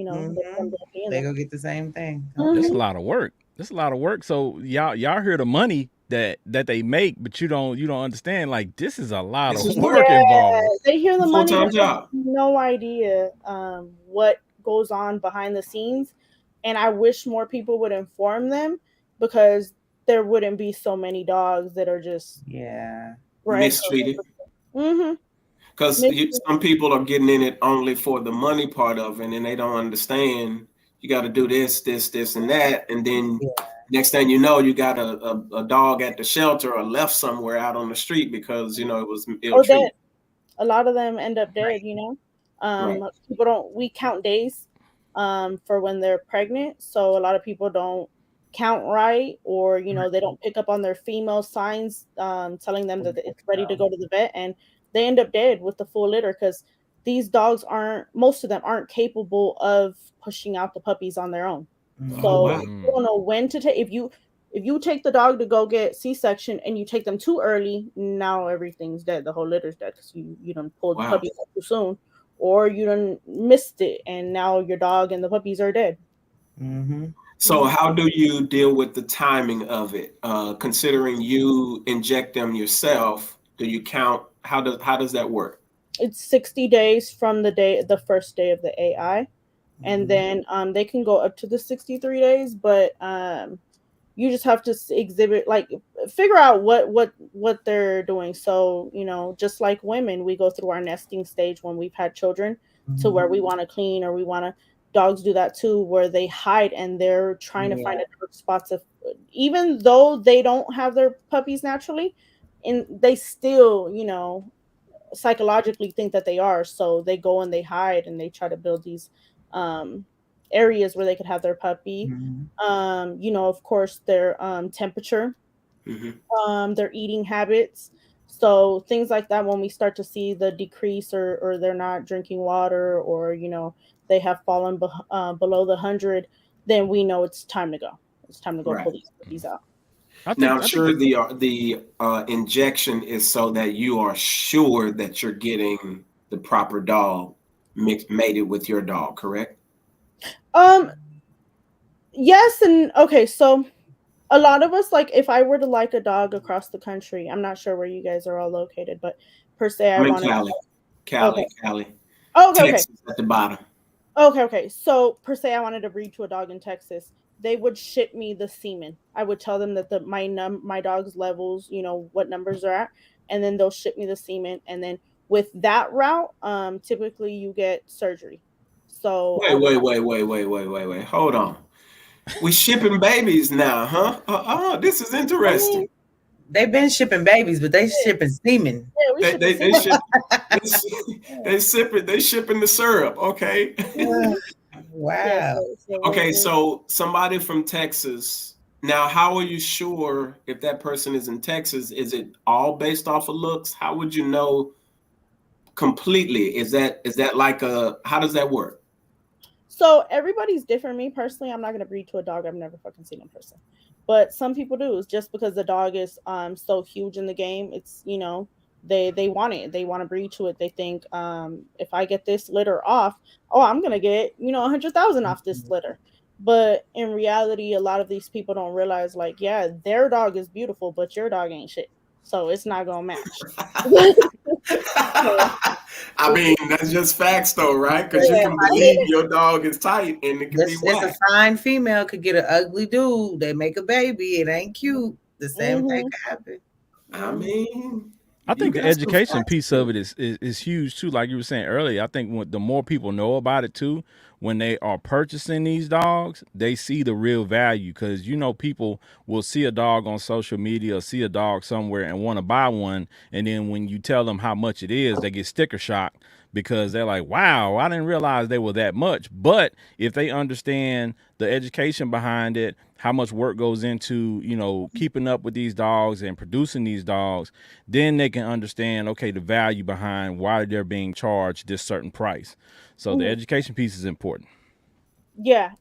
they go get the same thing. Mm-hmm. That's a lot of work. So y'all hear the money that they make, but you don't understand, like, this is a lot of work involved. They hear the money, but they have no idea what goes on behind the scenes. And I wish more people would inform them, because there wouldn't be so many dogs that are just mistreated. Mm-hmm. Because some people are getting in it only for the money part of it, and they don't understand you got to do this, and that, and then next thing you know, you got a dog at the shelter or left somewhere out on the street because it was ill-treated. A lot of them end up dead. People we count days for when they're pregnant, so a lot of people don't count right, or they don't pick up on their female signs telling them that it's ready to go to the vet, and they end up dead with the full litter, because these dogs most of them aren't capable of pushing out the puppies on their own. So you don't know when to take. If you take the dog to go get C-section and you take them too early, now everything's dead. The whole litter's dead because you done pulled the puppies out too soon, or you done missed it, and now your dog and the puppies are dead. Mm-hmm. So how do you deal with the timing of it? Considering you inject them yourself, do you count? How does that work? It's 60 days from the first day of the AI, and then they can go up to the 63 days, but you just have to figure out what they're doing. So just like women, we go through our nesting stage when we've had children, to where we want to clean, or we want to. Dogs do that too, where they hide and they're trying to find a dark spots of, even though they don't have their puppies naturally, and they still psychologically think that they are, so they go and they hide and they try to build these areas where they could have their puppy. Of course, their temperature, their eating habits, so things like that. When we start to see the decrease, or they're not drinking water, or they have fallen below the 100, then we know it's time to go. It's time to go pull these puppies out. Now, I'm sure the injection is so that you are sure that you're getting the proper dog mated with your dog, correct? Yes, and okay, so a lot of us, like, if I were to like a dog across the country, I'm not sure where you guys are all located, but per se, I I'm in wanted. Cali. Okay. Cali. Oh, okay. Texas at the bottom. Okay. So per se, I wanted to breed to a dog in Texas. They would ship me the semen. I would tell them that my dog's levels, what numbers are at, and then they'll ship me the semen. And then with that route, typically you get surgery. So Wait. Hold on. We shipping babies now, huh? This is interesting. They've been shipping babies, but they shipping semen. Yeah, we They ship they shipping the syrup. Okay. Wow. Okay, so somebody from Texas. Now, how are you sure if that person is in Texas? Is it all based off of looks? How would you know completely? Is that like how does that work? So everybody's different. Me personally, I'm not gonna breed to a dog I've never fucking seen in person. But some people do. It's just because the dog is so huge in the game. It's they want it. They want to breed to it. They think if I get this litter off, I'm gonna get 100,000 off this litter. But in reality, a lot of these people don't realize, like, yeah, their dog is beautiful, but your dog ain't shit. So it's not gonna match. I mean, that's just facts, though, right? Because you can believe your dog is tight, and it can be whack. A fine female could get an ugly dude. They make a baby. It ain't cute. The same thing could happen. I mean, I think the education piece of it is huge too. Like you were saying earlier, I think the more people know about it too, when they are purchasing these dogs, they see the real value. Because people will see a dog on social media or see a dog somewhere and want to buy one, and then when you tell them how much it is, they get sticker shock because they're like, wow, I didn't realize they were that much. But if they understand the education behind it, how much work goes into, keeping up with these dogs and producing these dogs, then they can understand, okay, the value behind why they're being charged this certain price. So the education piece is important. Yeah.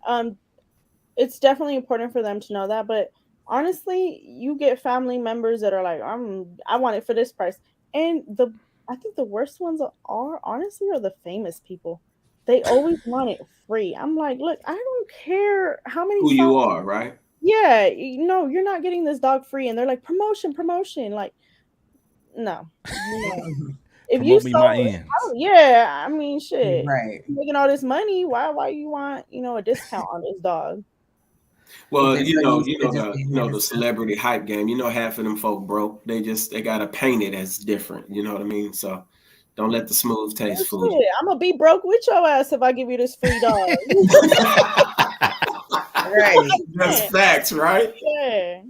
It's definitely important for them to know that. But honestly, you get family members that are like, I want it for this price. And I think the worst ones are honestly the famous people. They always want it free. I'm like, look, I don't care how many who you are, right? Yeah, you're not getting this dog free. And they're like, promotion. Like, no. If you yeah, I mean, shit. Right. You're making all this money, why you want, a discount on this dog? Well, the celebrity hype game. Half of them folk broke. They gotta paint it as different. You know what I mean? So don't let the smooth taste fool you. I'm gonna be broke with your ass if I give you this free dog. Right. That's facts, right? Yeah.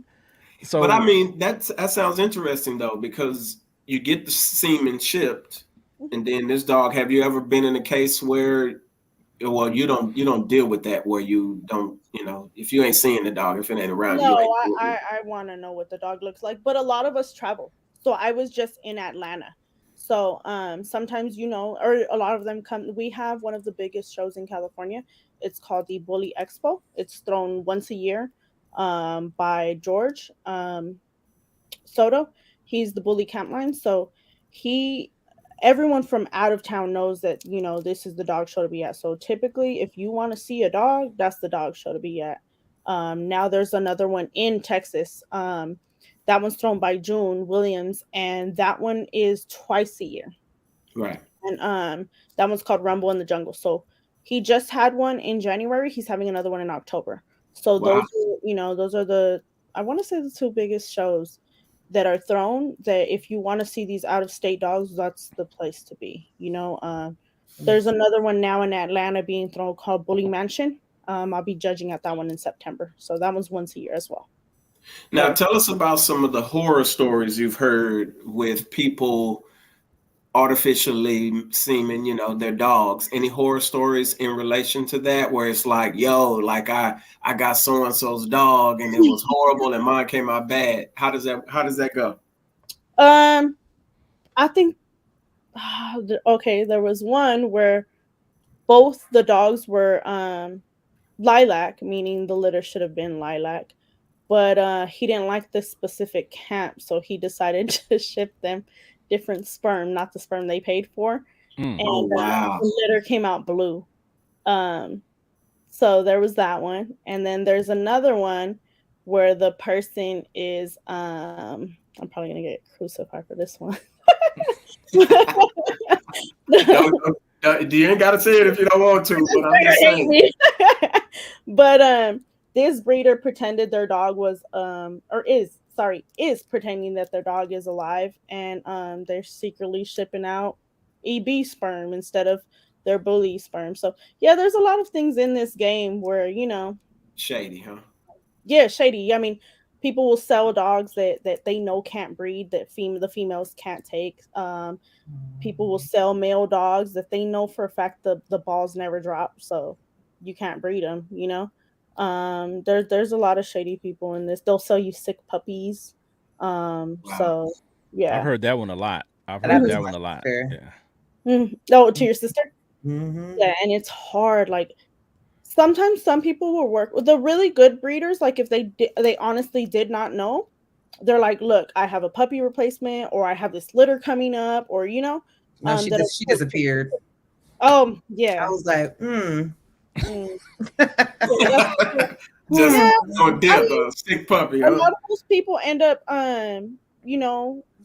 So, but I mean, that sounds interesting though, because you get the semen shipped, and then this dog. Have you ever been in a case where, well, you don't deal with that, where you don't, if you ain't seeing the dog, if it ain't around you. No, I want to know what the dog looks like. But a lot of us travel. So I was just in Atlanta. So sometimes, or a lot of them come. We have one of the biggest shows in California. It's called the Bully Expo. It's thrown once a year by George Soto. He's the Bully Camp Line. So everyone from out of town knows that, this is the dog show to be at. So typically, if you want to see a dog, that's the dog show to be at. Now there's another one in Texas. That one's thrown by June Williams, and that one is twice a year. Right. And that one's called Rumble in the Jungle. So he just had one in January. He's having another one in October. So those are I want to say the two biggest shows that are thrown, that if you want to see these out of state dogs, that's the place to be. There's another one now in Atlanta being thrown called Bully Mansion. I'll be judging at that one in September. So that one's once a year as well. Now, tell us about some of the horror stories you've heard with people artificially seeming, their dogs. Any horror stories in relation to that, where it's like, yo, like I got so-and-so's dog and it was horrible and mine came out bad? How does that go? I think there was one where both the dogs were lilac, meaning the litter should have been lilac, but he didn't like this specific camp, so he decided to ship them different sperm, not the sperm they paid for. And Oh wow. the litter came out blue. So there was that one, and then there's another one where the person is I'm probably gonna get crucified for this one. You ain't gotta say it if you don't want to, but I'm just saying. But this breeder pretended their dog was is pretending that their dog is alive, and they're secretly shipping out EB sperm instead of their bully sperm. So yeah, there's a lot of things in this game where, Shady, huh? Yeah, shady. I mean, people will sell dogs that they know can't breed, that the females can't take. People will sell male dogs that they know for a fact the balls never drop, so you can't breed them. There's a lot of shady people in this. They'll sell you sick puppies. Wow. So yeah, I've heard that one a lot. Yeah. Oh, to your sister? Mm-hmm. Yeah, and it's hard. Like sometimes some people will work with the really good breeders. Like if they honestly did not know, they're like, look, I have a puppy replacement, or I have this litter coming up, or No, she that she disappeared. Oh yeah. I was like, Just Yeah, a sick puppy, a huh? lot of those people end up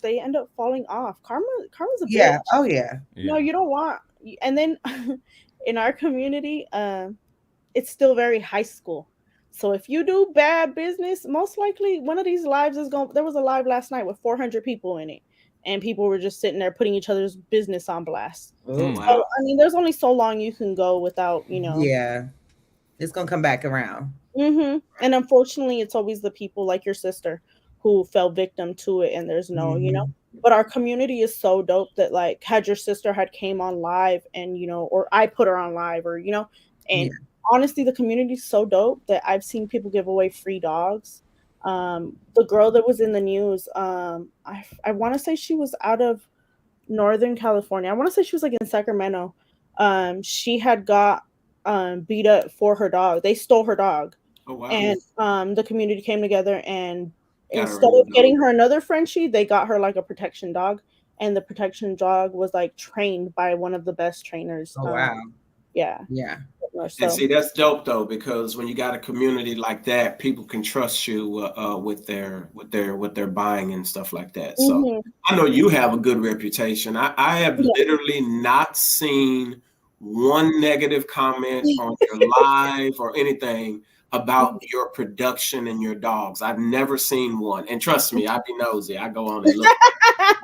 they end up falling off. Karma's a yeah. bitch. Oh yeah. No, you don't want. And then in our community, it's still very high school. So if you do bad business, most likely one of these lives is going. There was a live last night with 400 people in it, and people were just sitting there putting each other's business on blast. Oh, Wow. So I mean, there's only so long you can go without, Yeah, it's gonna come back around. Mm-hmm. And unfortunately, it's always the people like your sister who fell victim to it, and there's no, But our community is so dope that, like, had your sister had came on live, and or I put her on live, or and honestly, the community is so dope that I've seen people give away free dogs. The girl that was in the news, I want to say she was out of Northern California. I want to say she was like in Sacramento. She had got beat up for her dog. They stole her dog. Oh wow. And the community came together, and instead of getting her another Frenchie, they got her like a protection dog, and the protection dog was like trained by one of the best trainers. Oh wow. Yeah. So. And see, that's dope though, because when you got a community like that, people can trust you with their buying and stuff like that. So I know you have a good reputation. I have literally not seen one negative comment on your live or anything about your production and your dogs. I've never seen one. And trust me, I be nosy. I go on and look.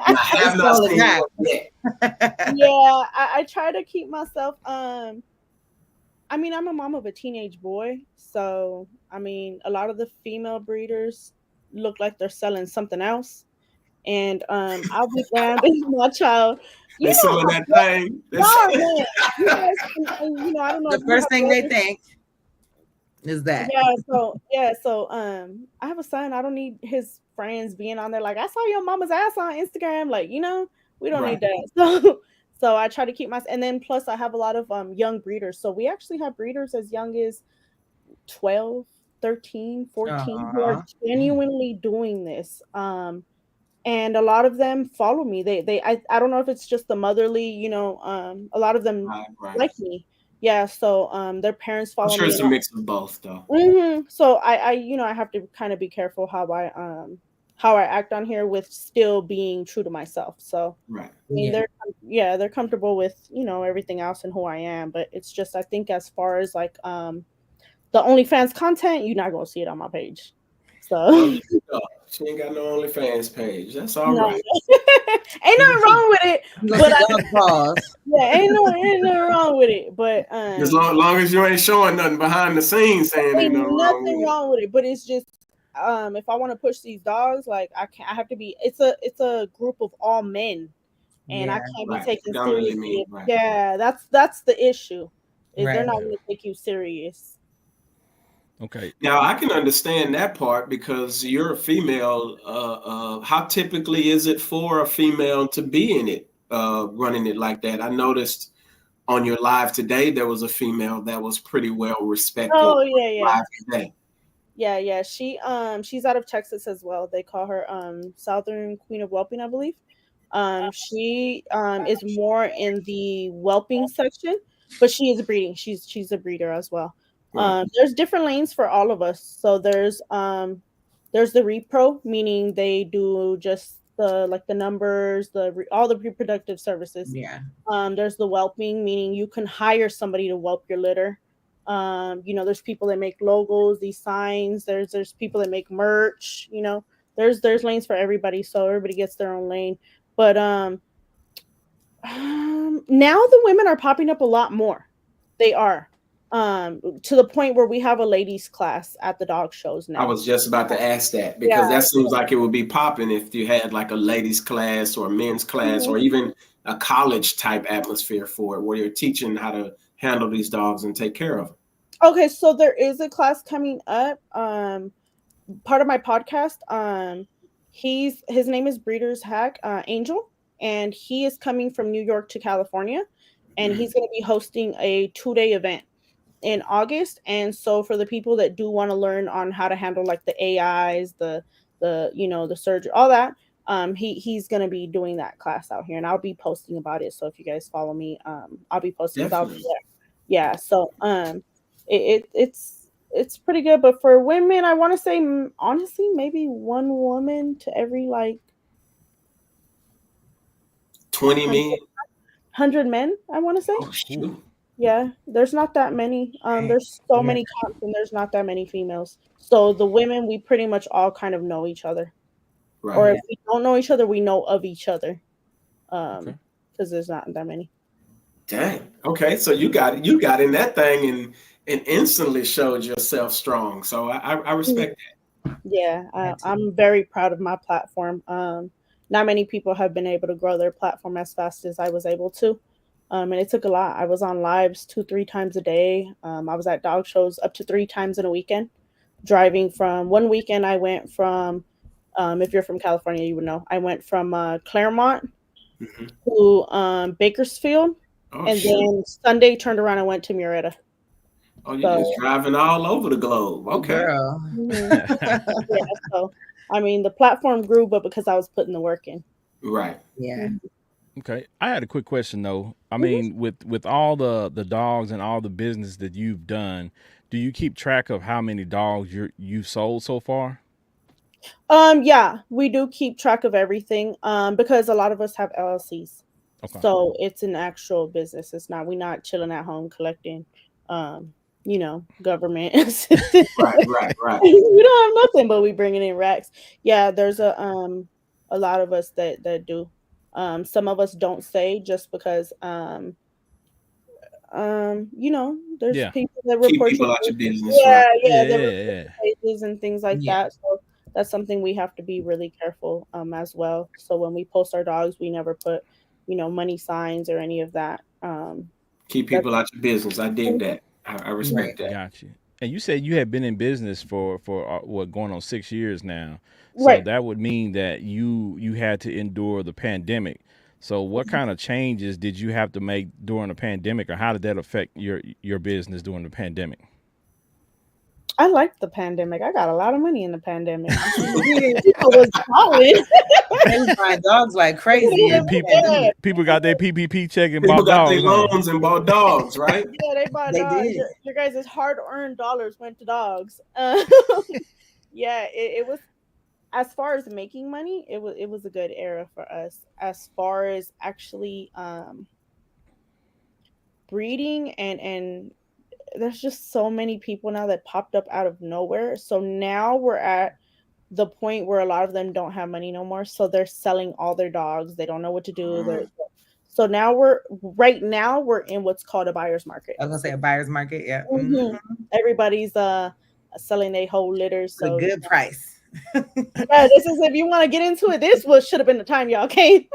And I have not seen one yet. Yeah, I try to keep myself I mean, I'm a mom of a teenage boy, so I mean, a lot of the female breeders look like they're selling something else, and I'll be damned if my child. They're selling that thing. I don't know. The first thing they think is that. So I have a son. I don't need his friends being on there like, I saw your mama's ass on Instagram. Like, we don't need that. So I try to keep and then plus I have a lot of young breeders. So we actually have breeders as young as 12, 13, 14 who are genuinely doing this. And a lot of them follow me. I don't know if it's just the motherly, a lot of them like me. Yeah, so their parents follow me. I'm sure it's a mix of both though. So I have to kind of be careful how I act on here with still being true to myself. So I mean, they're comfortable with, everything else and who I am, but it's just, I think as far as like the OnlyFans content, you're not gonna see it on my page. So she ain't got no OnlyFans page. That's all right. Ain't nothing wrong with it. But ain't nothing wrong with it. But as long as you ain't showing nothing behind the scenes, saying ain't nothing wrong with it. But it's just if I want to push these dogs, like I have to be. It's a group of all men, and I can't be taken seriously. Yeah, that's the issue. Is they're not going to take you serious. Okay. Now I can understand that part because you're a female. How typically is it for a female to be in it, running it like that? I noticed on your live today there was a female that was pretty well respected. Oh yeah. Live today. Yeah. She's out of Texas as well. They call her Southern Queen of Whelping, I believe. She is more in the whelping section, but she is breeding. She's a breeder as well. Right. There's different lanes for all of us. So there's the repro, meaning they do just the numbers, all the reproductive services. Yeah. There's the whelping, meaning you can hire somebody to whelp your litter. There's people that make logos, these signs. There's people that make merch. There's lanes for everybody, so everybody gets their own lane. But now the women are popping up a lot more. They are. To the point where we have a ladies class at the dog shows now. I was just about to ask that, because that seems like it would be popping if you had like a ladies class or a men's class, or even a college type atmosphere for it, where you're teaching how to handle these dogs and take care of them. Okay, so there is a class coming up. Part of my podcast. His name is Breeders Hack Angel, and he is coming from New York to California, and he's going to be hosting a 2-day event in August. And so for the people that do want to learn on how to handle like the AIs, the surgery, all that, he's going to be doing that class out here, and I'll be posting about it. So if you guys follow me, I'll be posting about it. Yeah. So it's pretty good. But for women, I want to say honestly maybe one woman to every like 20 men, 100 men, I want to say. Oh, shoot. Yeah, there's not that many. There's so many camps, and there's not that many females. So the women, we pretty much all kind of know each other. Right. Or if we don't know each other, we know of each other. Because there's not that many. Dang. Okay, so you got in that thing and instantly showed yourself strong. So I respect that. Yeah, I'm very proud of my platform. Not many people have been able to grow their platform as fast as I was able to. And it took a lot. I was on lives 2-3 times a day. I was at dog shows up to 3 times in a weekend. Driving from one weekend, I went from, if you're from California, you would know. I went from Claremont to Bakersfield, then Sunday turned around and went to Murrieta. Oh, you're just driving all over the globe. Okay. Girl. Yeah, so I mean, the platform grew, but because I was putting the work in. Right. Yeah. Okay. I had a quick question though. I mean, with all the dogs and all the business that you've done, do you keep track of how many dogs you've sold so far? Yeah, we do keep track of everything. Because a lot of us have LLCs. Okay. So it's an actual business. It's not, we're not chilling at home collecting government assistance. Right. We don't have nothing, but we bringing in racks. Yeah, there's a lot of us that do. Some of us don't say just because there's people that report people out your business. Pages and things like that. So that's something we have to be really careful as well. So when we post our dogs, we never put money signs or any of that. Keep people out your business. I dig that. I respect that. Gotcha. And you said you had been in business for what, going on 6 years now. So that would mean that you had to endure the pandemic. So what kind of changes did you have to make during the pandemic, or how did that affect your business during the pandemic? I liked the pandemic. I got a lot of money in the pandemic. People was calling. They buying dogs like crazy. People got their PPP check and people bought got dogs. Their loans and bought dogs, right? Yeah, they bought dogs. Your guys' hard-earned dollars went to dogs. Yeah, it was. As far as making money, it was a good era for us. As far as actually breeding and there's just so many people now that popped up out of nowhere. So now we're at the point where a lot of them don't have money no more. So they're selling all their dogs. They don't know what to do. So now we're in what's called a buyer's market. I was gonna say a buyer's market. Yeah. Mm-hmm. Everybody's selling their whole litters. So a good price. Yeah, this is, if you want to get into it, this should have been the time y'all came.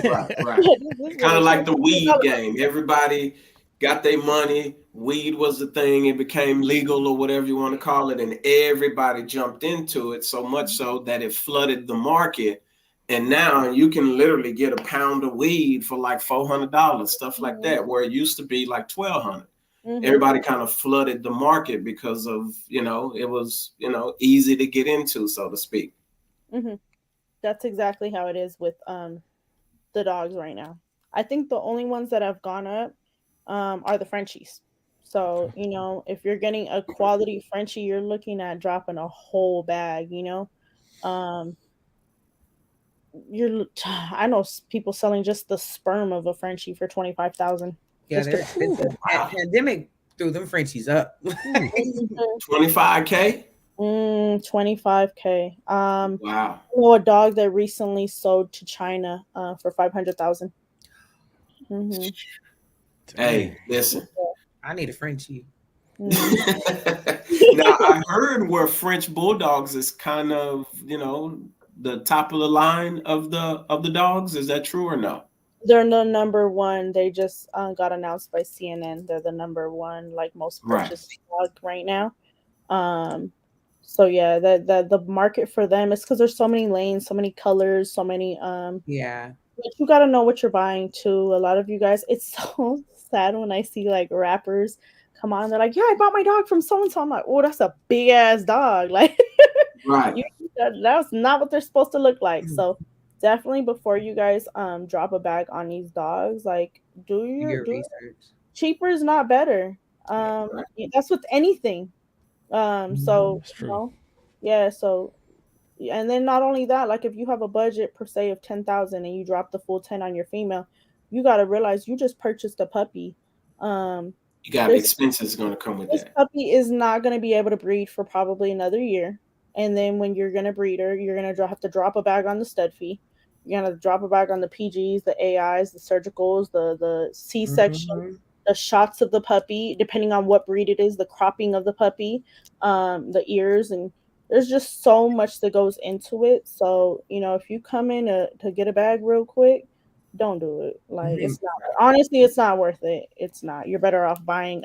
Right. Kind of like the weed game. Everybody got their money. Weed was the thing. It became legal, or whatever you want to call it, and everybody jumped into it, so much so that it flooded the market. And now you can literally get a pound of weed for like $400, stuff like that, where it used to be like $1,200. Everybody kind of flooded the market because of, it was, easy to get into, so to speak. That's exactly how it is with the dogs right now. I think the only ones that have gone up are the Frenchies. So, you know, if you're getting a quality Frenchie, you're looking at dropping a whole bag, you know. Um, I know people selling just the sperm of a Frenchie for 25,000 Yeah, just they're to expensive. Wow. Pandemic threw them Frenchies up. 25K? 25K. Wow. A dog that recently sold to China for 500,000. Hey, listen. I need a Frenchie. Now I heard where French Bulldogs is kind of, the top of the line of the dogs. Is that true or no? They're the number one. They just got announced by CNN. They're the number one, like most purchased dog right now. So yeah, the market for them is because there's so many lanes, so many colors, so many Yeah. But you gotta know what you're buying too. A lot of you guys, it's so sad when I see like rappers come on. They're like, "Yeah, I bought my dog from so and so." I'm like, "Oh, that's a big ass dog." Like, Right. that's not what they're supposed to look like. So definitely before you guys drop a bag on these dogs, like do your research. Cheaper is not better. That's with anything. So That's true. yeah. So and then not only that, like if you have a budget per se of 10,000 and you drop the full 10 on your female, you got to realize you just purchased a puppy. You got expenses going to come with This that. puppy is not going to be able to breed for probably another year. And then when you're going to breed her, you're going to have to drop a bag on the stud fee. You're going to drop a bag on the PGs, the AIs, the surgicals, the C-section, the shots of the puppy, depending on what breed it is, the cropping of the puppy, the ears, and there's just so much that goes into it. So, you know, if you come in to get a bag real quick, don't do it. Like it's not, honestly, it's not worth it. It's not. You're better off buying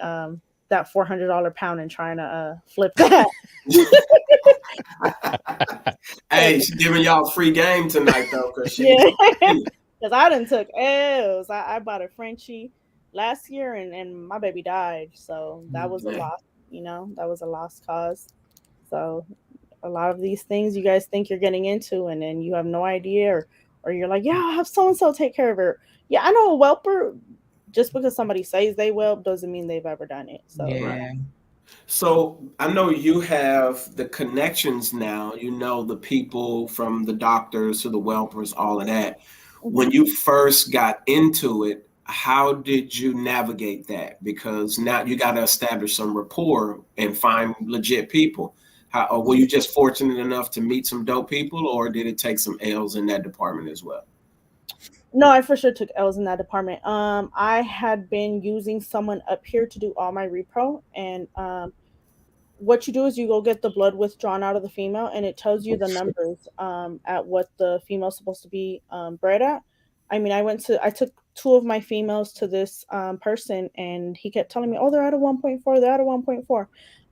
that $400 pound and trying to flip that. Hey, she's giving y'all free game tonight though, because because I done took L's. I bought a Frenchie last year and my baby died, so that was a loss. You know, that was a lost cause. So a lot of these things you guys think you're getting into, and then you have no idea, or you're like, yeah, I'll have so and so take care of her. Yeah, I know a whelper. Just because somebody says they whelp doesn't mean they've ever done it. So yeah. So I know you have the connections now. You know the people from the doctors to the whelpers, all of that. When you first got into it, how did you navigate that? Because now you got to establish some rapport and find legit people. Or were you just fortunate enough to meet some dope people, or did it take some L's in that department as well? No, I for sure took L's in that department. I had been using someone up here to do all my repro, and what you do is you go get the blood withdrawn out of the female, and it tells you the numbers at what the female's supposed to be bred at. I mean, I took 2 of my females to this person, and he kept telling me, "Oh, they're at a 1.4. They're at a 1.4."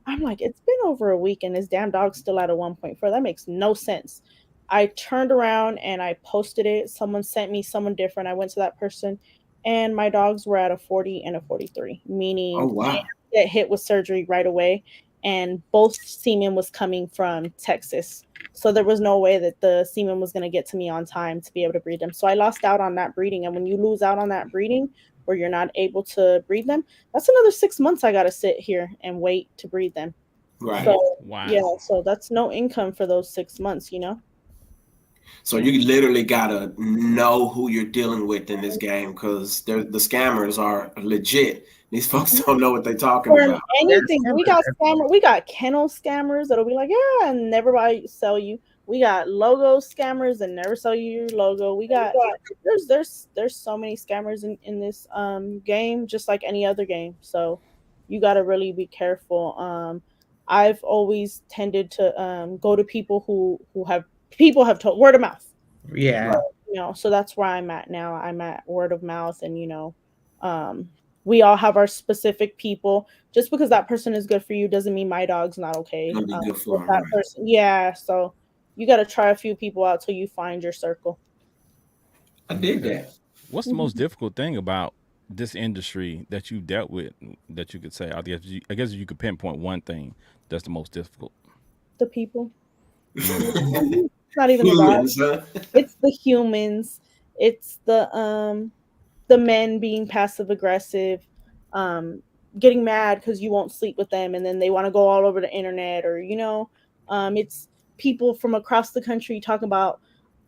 I'm like, it's been over a week, and this damn dog's still at a 1.4. That makes no sense. I turned around and I posted it. Someone sent me someone different. I went to that person, and my dogs were at a 40 and a 43, meaning they get hit with surgery right away. And both semen was coming from Texas. So there was no way that the semen was going to get to me on time to be able to breed them. So I lost out on that breeding. And when you lose out on that breeding where you're not able to breed them, that's another 6 months I got to sit here and wait to breed them. Right. So, wow. Yeah. So that's no income for those 6 months, you know? So you literally gotta know who you're dealing with in this game, because the scammers are legit. These folks don't know what they're talking about. Anything. We got kennel scammers that'll be like, yeah, and never sell you. We got logo scammers and never sell you your logo. We got there's so many scammers in this game, just like any other game. So you got to really be careful. I've always tended to go to people who have told word of mouth. Yeah. So, you know, so that's where I'm at now. I'm at word of mouth, and you know, we all have our specific people. Just because that person is good for you doesn't mean my dog's not okay. Good for with that person. Yeah, so you got to try a few people out till you find your circle. I dig that. What's the most difficult thing about this industry that you dealt with that you could say? I guess you could pinpoint one thing that's the most difficult. The people. It's not even humans, the dogs. Huh? It's the humans. It's the men being passive aggressive, getting mad because you won't sleep with them, and then they want to go all over the internet, or it's people from across the country talking about,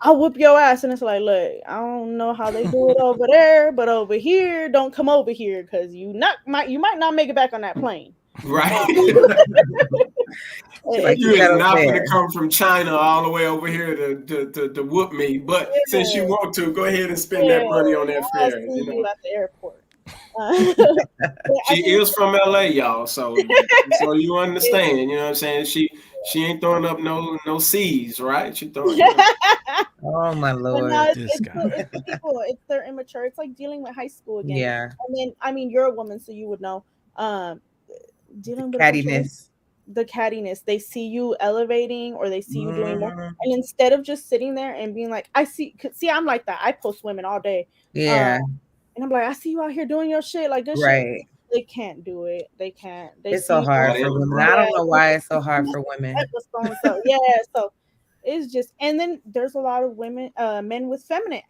I'll whoop your ass, and it's like, look, I don't know how they do it over there, but over here, don't come over here because you might not make it back on that plane. Right. Like you is not going to come from China all the way over here to whoop me. But since you want to, go ahead and spend that money on that fare. You know, at the airport. She is from LA, y'all. So you understand. You know what I'm saying? She ain't throwing up no C's, right? She throwing. Oh my Lord! No, it's people. It's they're immature. It's like dealing with high school again. Yeah. And then, I mean, you're a woman, so you would know. Dealing with cattiness. The cattiness. They see you elevating, or they see you doing more, and instead of just sitting there and being like, I see, I'm like that. I post women all day. Yeah. And I'm like, I see you out here doing your shit, like this shit. They can't do it. They can't. It's so hard for women. I don't know why it's so hard for women. Yeah, so it's just, and then there's a lot of men with feminine,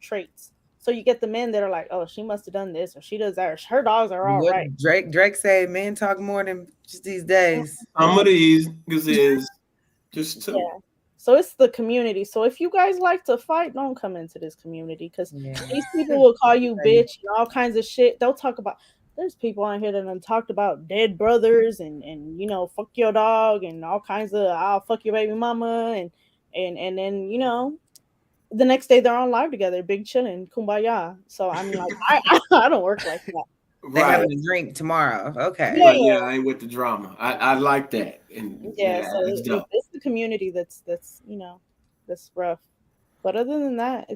traits. So you get the men that are like, oh, she must have done this, or she does that, or her dogs are all right. Drake said men talk more than just these days. Some of these is just too. Yeah. So it's the community. So if you guys like to fight, don't come into this community, because these people will call you bitch and all kinds of shit. They'll talk about, there's people on here that have talked about dead brothers and fuck your dog and all kinds of, I'll fuck your baby mama, and then the next day they're on live together, big chilling, kumbaya. So I'm like, I don't work like that. They're having a drink tomorrow. Okay. Yeah, I ain't with the drama. I like that. And so it's the community that's that's rough. But other than that,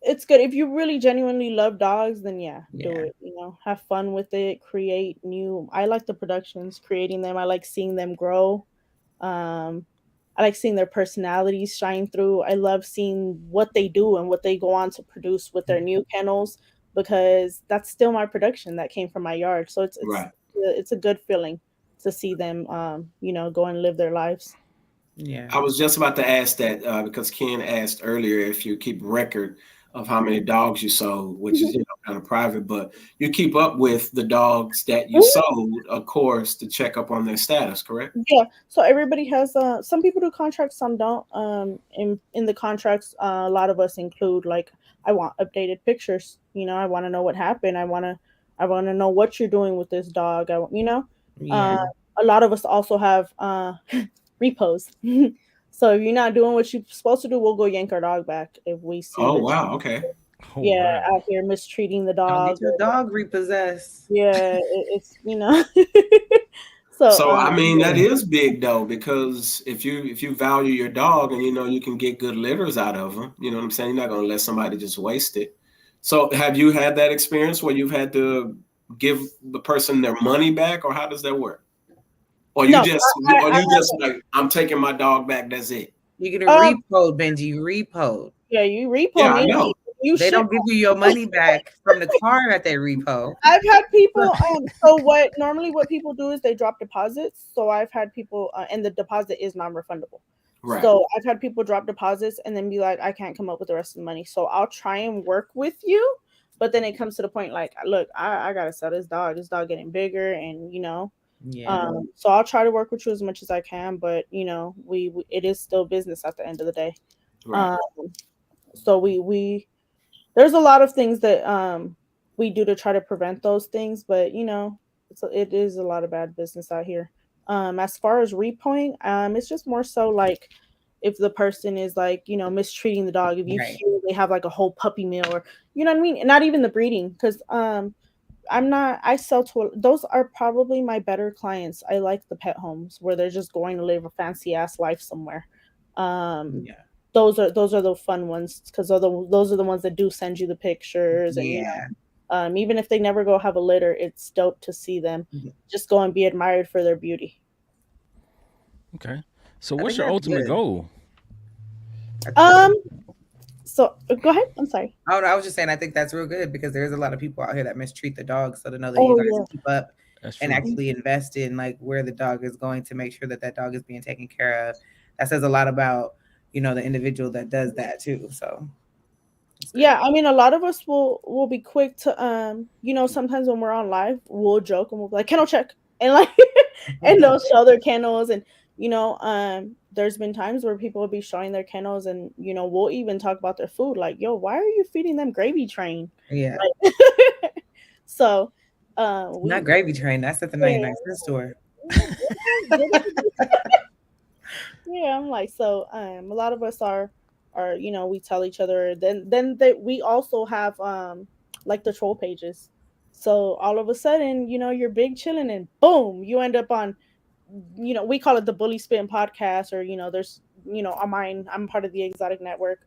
it's good. If you really genuinely love dogs, then do it. Have fun with it. Create new. I like the productions, creating them. I like seeing them grow. I like seeing their personalities shine through. I love seeing what they do and what they go on to produce with their new kennels, because that's still my production that came from my yard. So it's a good feeling to see them, go and live their lives. Yeah. I was just about to ask that because Ken asked earlier if you keep record of how many dogs you sold, which is kind of private, but you keep up with the dogs that you sold, of course, to check up on their status, correct? Yeah. So everybody has some people do contracts, some don't. In the contracts, a lot of us include, like, I want updated pictures. I want to know what happened. I want to know what you're doing with this dog. A lot of us also have repos. So if you're not doing what you're supposed to do, we'll go yank our dog back if we see. Oh wow! Okay. Out here mistreating the dog. Don't get your dog repossessed. Yeah, it's So I mean, that is big though, because if you value your dog and you can get good litters out of them, you know what I'm saying? You're not gonna let somebody just waste it. So have you had that experience where you've had to give the person their money back, or how does that work? Or you just like, I'm taking my dog back, that's it? You get a repo, Benji. Repo. Yeah, you repo. Yeah, I know. They don't give you your money back from the car that they repo. I've had people. So what people do is they drop deposits. So I've had people, and the deposit is non-refundable. Right. So I've had people drop deposits and then be like, I can't come up with the rest of the money. So I'll try and work with you, but then it comes to the point like, look, I gotta sell this dog. This dog getting bigger, and so I'll try to work with you as much as I can, but we it is still business at the end of the day. Right. So we there's a lot of things that we do to try to prevent those things, but it is a lot of bad business out here. As far as repoing, it's just more so like if the person is like mistreating the dog, if you hear they have like a whole puppy meal, or you know what I mean, and not even the breeding, because I sell to, those are probably my better clients. I like the pet homes where they're just going to live a fancy ass life somewhere. Those are the fun ones, because those are the ones that do send you the pictures, and even if they never go have a litter, it's dope to see them just go and be admired for their beauty. Okay, so what's your ultimate goal? So go ahead. I'm sorry. Oh, no, I was just saying, I think that's real good, because there's a lot of people out here that mistreat the dogs. So to know that you guys keep up and actually invest in like where the dog is going to make sure that dog is being taken care of, that says a lot about the individual that does that too. So yeah, I mean, a lot of us will be quick to sometimes when we're on live, we'll joke and we'll be like kennel check, and like and they'll show their kennels, and there's been times where people will be showing their kennels, and we'll even talk about their food, like, yo, why are you feeding them gravy train? Yeah. Like, so not gravy train, that's at the 99-cent store. Yeah, I'm like, so a lot of us are we tell each other, then we also have like the troll pages. So all of a sudden, you're big chilling and boom, you end up on we call it the Bully Spin podcast, or there's on mine, I'm part of the Exotic Network.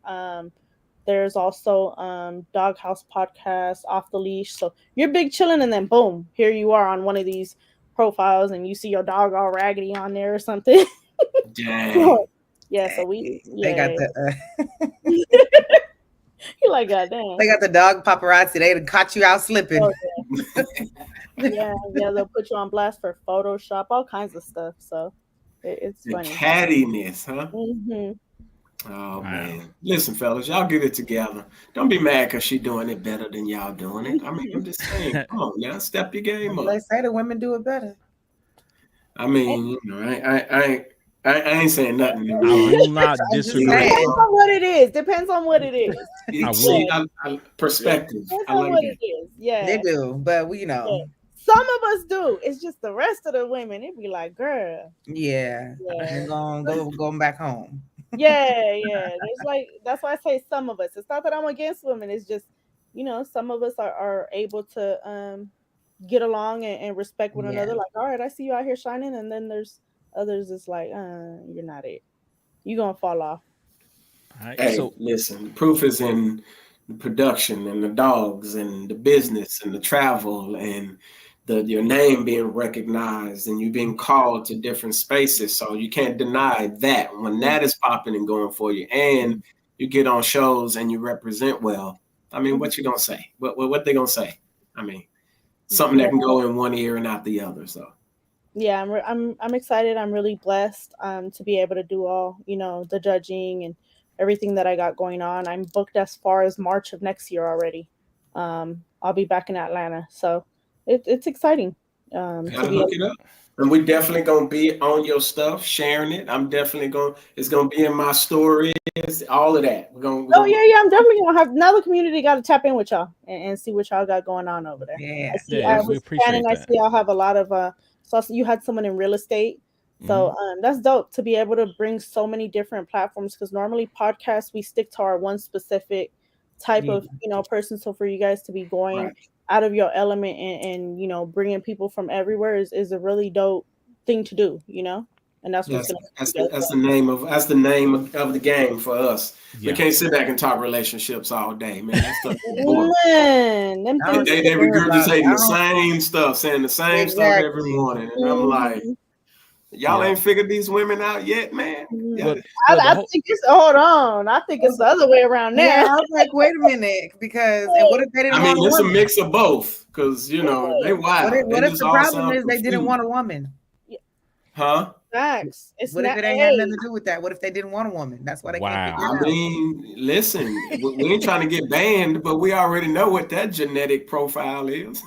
There's also Dog House podcast, Off the Leash. So you're big chilling and then boom, here you are on one of these profiles and you see your dog all raggedy on there or something. Dang. Yeah, so they got the you're like, God damn. They got the dog paparazzi. They done caught you out slipping. Oh, yeah. They'll put you on blast for Photoshop, all kinds of stuff. So it's the funny. Cattiness, huh? Mm-hmm. Oh man, listen, fellas, y'all get it together. Don't be mad because she's doing it better than y'all doing it. I mean, I'm just saying, come on now, step your game up. They say the women do it better. I mean, I ain't saying nothing. I will not disagree. Depends on what it is. Depends on what it is. Perspective. Depends I like on what that. it is. Yeah, they do, but we some of us do. It's just the rest of the women. It'd be like, girl. Yeah. Going back home. Yeah. It's like, that's why I say some of us. It's not that I'm against women. It's just, some of us are able to get along and respect one another. Like, all right, I see you out here shining, and then there's others that's like, you're not it. You're gonna fall off. Right, hey, so listen, the proof is in the production and the dogs and the business and the travel and your name being recognized and you being called to different spaces. So you can't deny that when that is popping and going for you, and you get on shows and you represent well. I mean, what you gonna say? What they gonna say? I mean, something that can go in one ear and out the other. So. Yeah, I'm excited. I'm really blessed to be able to do all the judging and everything that I got going on. I'm booked as far as March of next year already. I'll be back in Atlanta, so it's exciting. Gotta look it up. And we're definitely gonna be on your stuff, sharing it. I'm definitely it's gonna be in my stories, all of that. Yeah. I'm definitely gonna have, now the community got to tap in with y'all and see what y'all got going on over there. Yeah, we appreciate that. I see y'all have a lot of so you had someone in real estate. So that's dope to be able to bring so many different platforms, because normally podcasts, we stick to our one specific type of person. So for you guys to be going out of your element and bringing people from everywhere is a really dope thing to do, and that's what's that's the name of the game for us. We can't sit back and talk relationships all day, man. That stuff is boring. They regurgitating the same stuff, saying the same stuff every morning, and I'm like, y'all ain't figured these women out yet, man. I think it's hold on. I think it's the other way around now. Yeah, I was like, wait a minute, because and what if they didn't want a woman? It's a mix of both, because they wild. What if the problem is they didn't want a woman? Huh? Facts. What if it ain't had nothing to do with that? What if they didn't want a woman? That's why they can't figure it out. I mean, listen, we ain't trying to get banned, but we already know what that genetic profile is.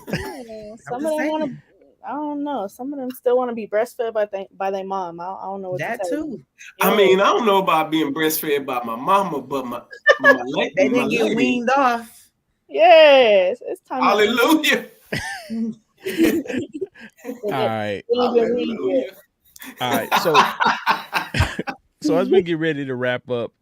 Some of them want to. I don't know. Some of them still want to be breastfed by their mom. I don't know what that to too. Yeah. I mean, I don't know about being breastfed by my mama, but my lady, they didn't get weaned off. Yes, it's time. Hallelujah. All right. Hallelujah. All right. So as we get ready to wrap up,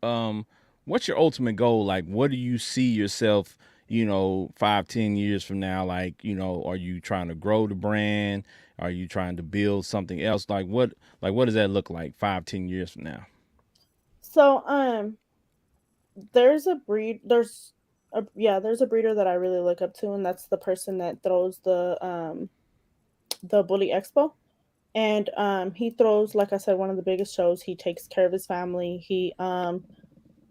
what's your ultimate goal? Like, what do you see yourself, 5-10 years from now? Like, are you trying to grow the brand? Are you trying to build something else? Like what does that look like 5-10 years from now? So, there's a breeder that I really look up to, and that's the person that throws the Bully Expo. And he throws, like I said, one of the biggest shows. He takes care of his family.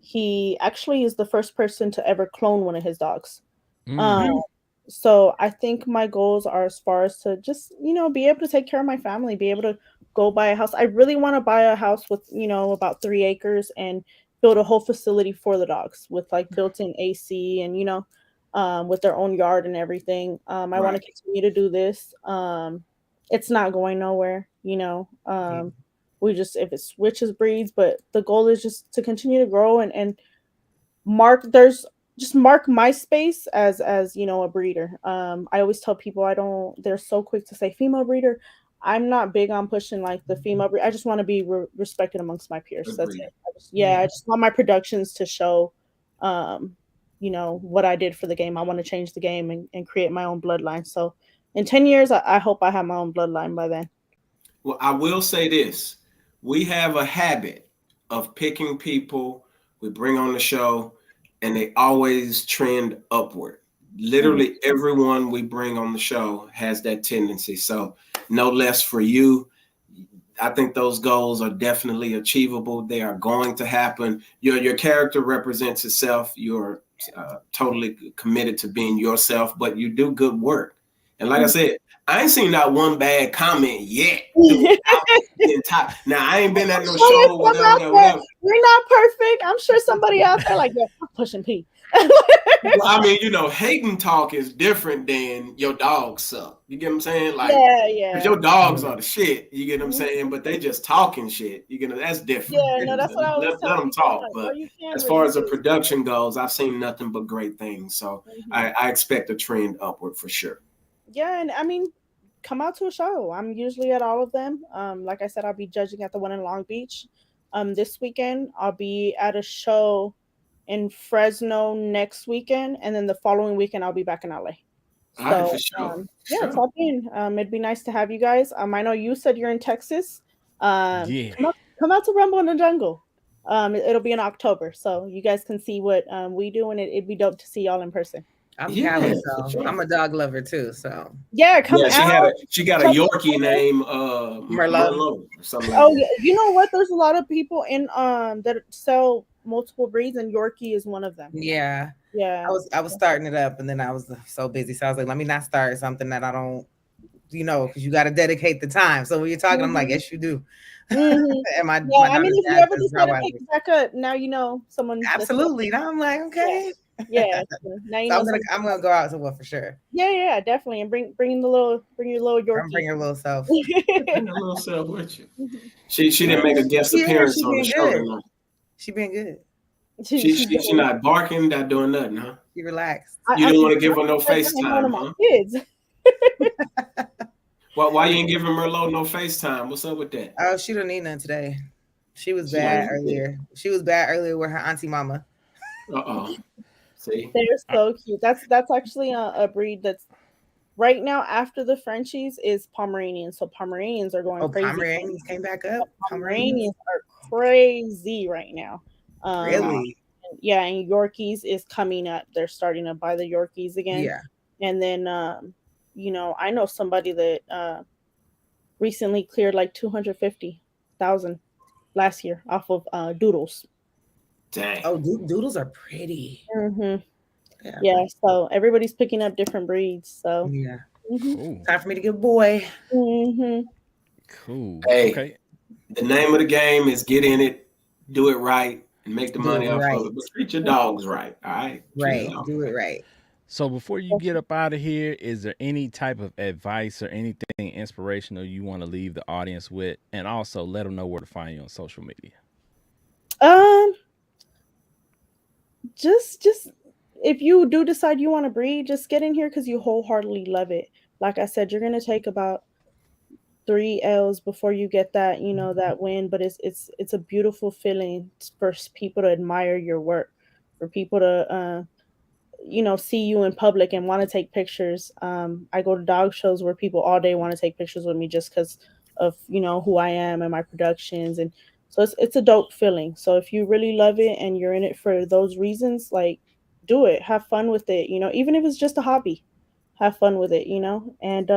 He actually is the first person to ever clone one of his dogs. So I think my goals are as far as to just, be able to take care of my family, be able to go buy a house. I really want to buy a house with, about 3 acres and build a whole facility for the dogs with like built-in AC and with their own yard and everything. I want to continue to do this. It's not going nowhere, we just, if it switches breeds, but the goal is just to continue to grow and mark my space as a breeder. I always tell people they're so quick to say female breeder. I'm not big on pushing like the female breed. I just want to be respected amongst my peers. That's it. I just want my productions to show what I did for the game. I want to change the game and create my own bloodline. So in 10 years, I hope I have my own bloodline by then. Well, I will say this. We have a habit of picking people we bring on the show, and they always trend upward. Literally everyone we bring on the show has that tendency. So no less for you. I think those goals are definitely achievable. They are going to happen. Your character represents itself. You're totally committed to being yourself, but you do good work. And like I said, I ain't seen not one bad comment yet. Now, I ain't been at no show, whatever. We're not perfect. I'm sure somebody out there like, I'm pushing P. Well, I mean, hating talk is different than your dogs suck. You get what I'm saying? Like, because your dogs are the shit. You get what I'm saying? But they just talking shit. That's different. Yeah, no, that's what I was let them talk. But as far as the production goes, I've seen nothing but great things. So I expect a trend upward for sure. Yeah, and I mean, come out to a show. I'm usually at all of them. Like I said, I'll be judging at the one in Long Beach. This weekend I'll be at a show in Fresno next weekend, and then the following weekend I'll be back in LA. So, all right, for sure. It's all in. It'd be nice to have you guys. I know you said you're in Texas. Come out to Rumble in the Jungle. It'll be in October, so you guys can see what we do, and it'd be dope to see y'all in person. I'm Cali, so sure. I'm a dog lover too. So come out. She got a Yorkie named Merlot or something. Like that. You know what? There's a lot of people in that sell multiple breeds, and Yorkie is one of them. Yeah. I was starting it up, and then I was so busy, so I was like, let me not start something that I don't, because you got to dedicate the time. So when you're talking, I'm like, yes, you do. And I mean, if you ever decide to pick it back up, now someone. Absolutely. Now I'm like, okay. Yeah. Now so I'm gonna go out to one for sure. Yeah, definitely, and bring your little Yorkie. Bring your little self. Bring your little self with you. She didn't make a guest appearance on the show. She been good. She not barking, not doing nothing, huh? She relaxed. You didn't want to give her no FaceTime, huh? Kids. Why you ain't giving Merlot no FaceTime? What's up with that? Oh, she don't need none today. She was bad earlier. She was bad earlier with her auntie mama. See, they're so cute. That's actually a breed that's right now after the Frenchies is Pomeranians. So Pomeranians are going crazy. Pomeranians came back up. Pomeranians are crazy right now. Really? Yeah, and Yorkies is coming up. They're starting to buy the Yorkies again. Yeah. And then I know somebody that recently cleared like 250,000 last year off of doodles. Dang. Oh, doodles are pretty. Yeah, so everybody's picking up different breeds. So yeah, cool. Time for me to get a boy. Cool. Hey, okay. The name of the game is get in it, do it right, and make the money off of it. But treat your dogs right. All right. Right. Do it right. So before you get up out of here, is there any type of advice or anything inspirational you want to leave the audience with, and also let them know where to find you on social media? Just if you do decide you want to breed, just get in here because you wholeheartedly love it. Like I said, you're gonna take about 3 L's before you get that, that win. But it's a beautiful feeling for people to admire your work, for people to see you in public and want to take pictures. I go to dog shows where people all day want to take pictures with me just because of who I am and my productions, and so it's a dope feeling. So if you really love it and you're in it for those reasons, like, do it, have fun with it, even if it's just a hobby, have fun with it, and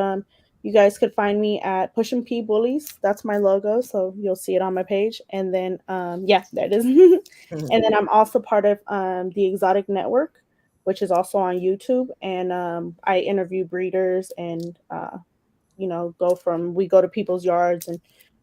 you guys could find me at Pushin P Bullyz. That's my logo, so you'll see it on my page. And then there it is. And then I'm also part of the Exotic Network, which is also on YouTube, and I interview breeders and we go to people's yards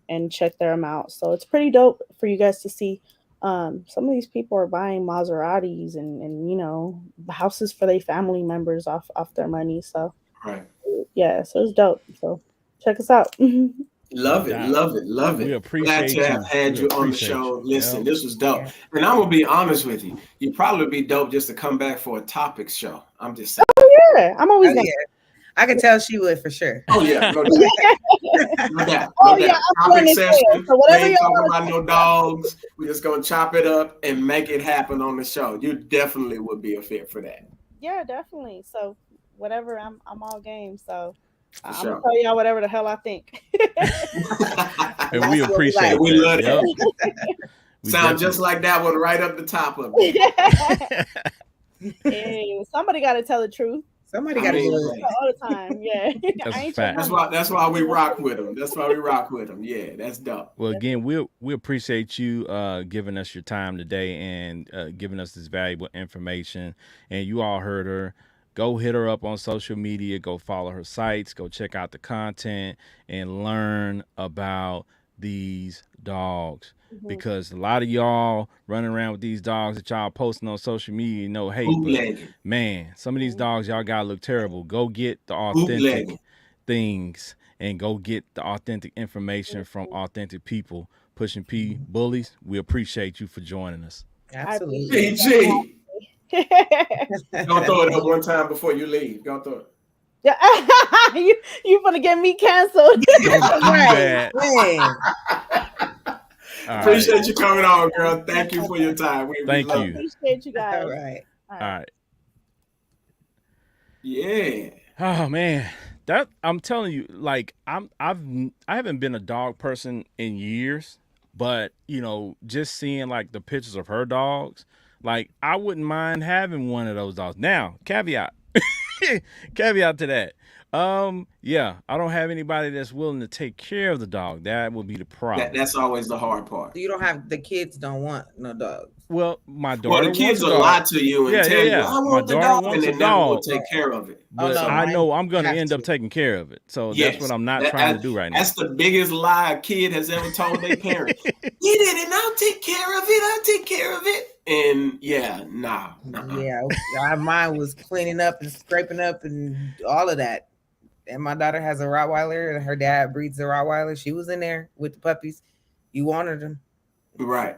and check them out. So it's pretty dope for you guys to see Some of these people are buying Maseratis and you know, houses for their family members off their money. So Right. yeah, so it's dope. So check us out. Love it, love it, love We it. appreciate Glad to have you. had We you on the appreciate show. you. Listen, Yep. this was dope. Yeah. And I'm gonna be honest with you. You'd probably be dope just to come back for a topics show. I'm just saying. Yeah, I'm always Oh, gonna. yeah. I could tell she would for sure. Oh yeah, no doubt. No doubt. Oh, No yeah, doubt. I'm Topic doing it session. there. So We whatever ain't y'all talking wanna about no dogs. We're just gonna chop it up and make it happen on the show. You definitely would be a fit for that. Yeah, definitely. So whatever, I'm all game. So I'm sure. gonna tell y'all whatever the hell I think. And we That's what we appreciate like. We that. love that. Yep. We Sound just definitely- like that one right up the top of it. Hey, somebody got to tell the truth Somebody I got to mean, do it. all the time. Yeah, That's I a ain't fact. That's why we rock with them. That's why we rock with them. Yeah, that's dope. Well, again, we appreciate you giving us your time today and giving us this valuable information. And you all heard her. Go hit her up on social media. Go follow her sites. Go check out the content and learn about these dogs. Because a lot of y'all running around with these dogs that y'all posting on social media, you know, hey, but Bootlegging. man, some of these dogs y'all gotta look terrible. Go get the authentic Bootlegging. things and go get the authentic information from authentic people. Pushin P Bullyz, we appreciate you for joining us. Absolutely. PG. Go throw it up one time before you leave. Go throw it. Yeah, you gonna get me canceled. Right. Man. All Appreciate right. you coming on, girl. Thank you for your time. We Thank love you. it. Appreciate you guys. All right. All right. Yeah. Oh man, that I'm telling you, like I haven't been a dog person in years, but you know, just seeing like the pictures of her dogs, like I wouldn't mind having one of those dogs. Now, caveat, caveat to that. Yeah, I don't have anybody that's willing to take care of the dog. That would be the problem. That's always the hard part. You don't have the kids don't want no dogs. Well, my daughter Well, the kids wants a will dog. lie to you and Yeah, tell you, yeah. I My want the daughter dog, wants and a they never will dog. take care of it. But no, I mine know I'm going to have end up to. taking care of it. So Yes. that's what I'm not trying to do right now. That's the biggest lie a kid has ever told their parents. Get it and I'll take care of it. I'll take care of it. And yeah, nah. Yeah, mine was cleaning up and scraping up and all of that. And my daughter has a Rottweiler, and her dad breeds a Rottweiler. She was in there with the puppies. You wanted them. Right.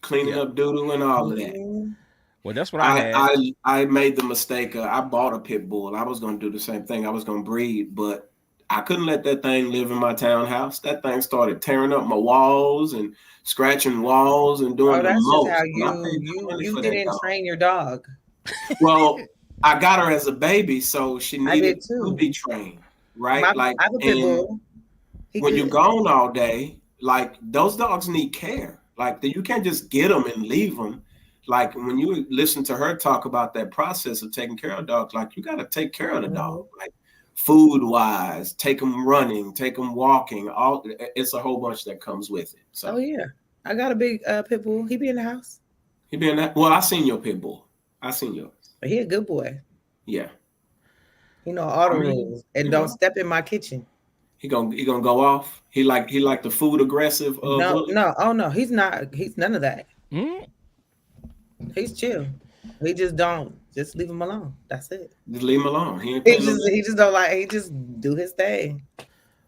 Cleaning up doodle and all of that. Mhm. Well, that's what I had. I made the mistake. I bought a pit bull. I was going to do the same thing. I was going to breed, but I couldn't let that thing live in my townhouse. That thing started tearing up my walls and scratching walls and doing Oh, the that's most. just how And I paid good money you for that didn't dog. train your dog. Well, I got her as a baby, so she I needed did too. to be trained, right? I Like, have a pit and bull. He when you're good. gone all day, like those dogs need care. Like you can't just get them and leave them. Like when you listen to her talk about that process of taking care of dogs, like you got to take care of the dog, like food wise, take them running, take them walking. All it's a whole bunch that comes with it. So Oh yeah, I got a big pit bull. He be in the house, he been that. Well, I seen your pit bull. I seen yours. but he a good boy. Yeah, He know all the I mean, rules, and you don't know. step in my kitchen. he gonna go off. He like the food aggressive. No, bully? no, oh no, he's not. He's none of that. Hmm? He's chill. He just don't. Just leave him alone. That's it. Just leave him alone. He ain't He paying no- just don't like. He just do his thing.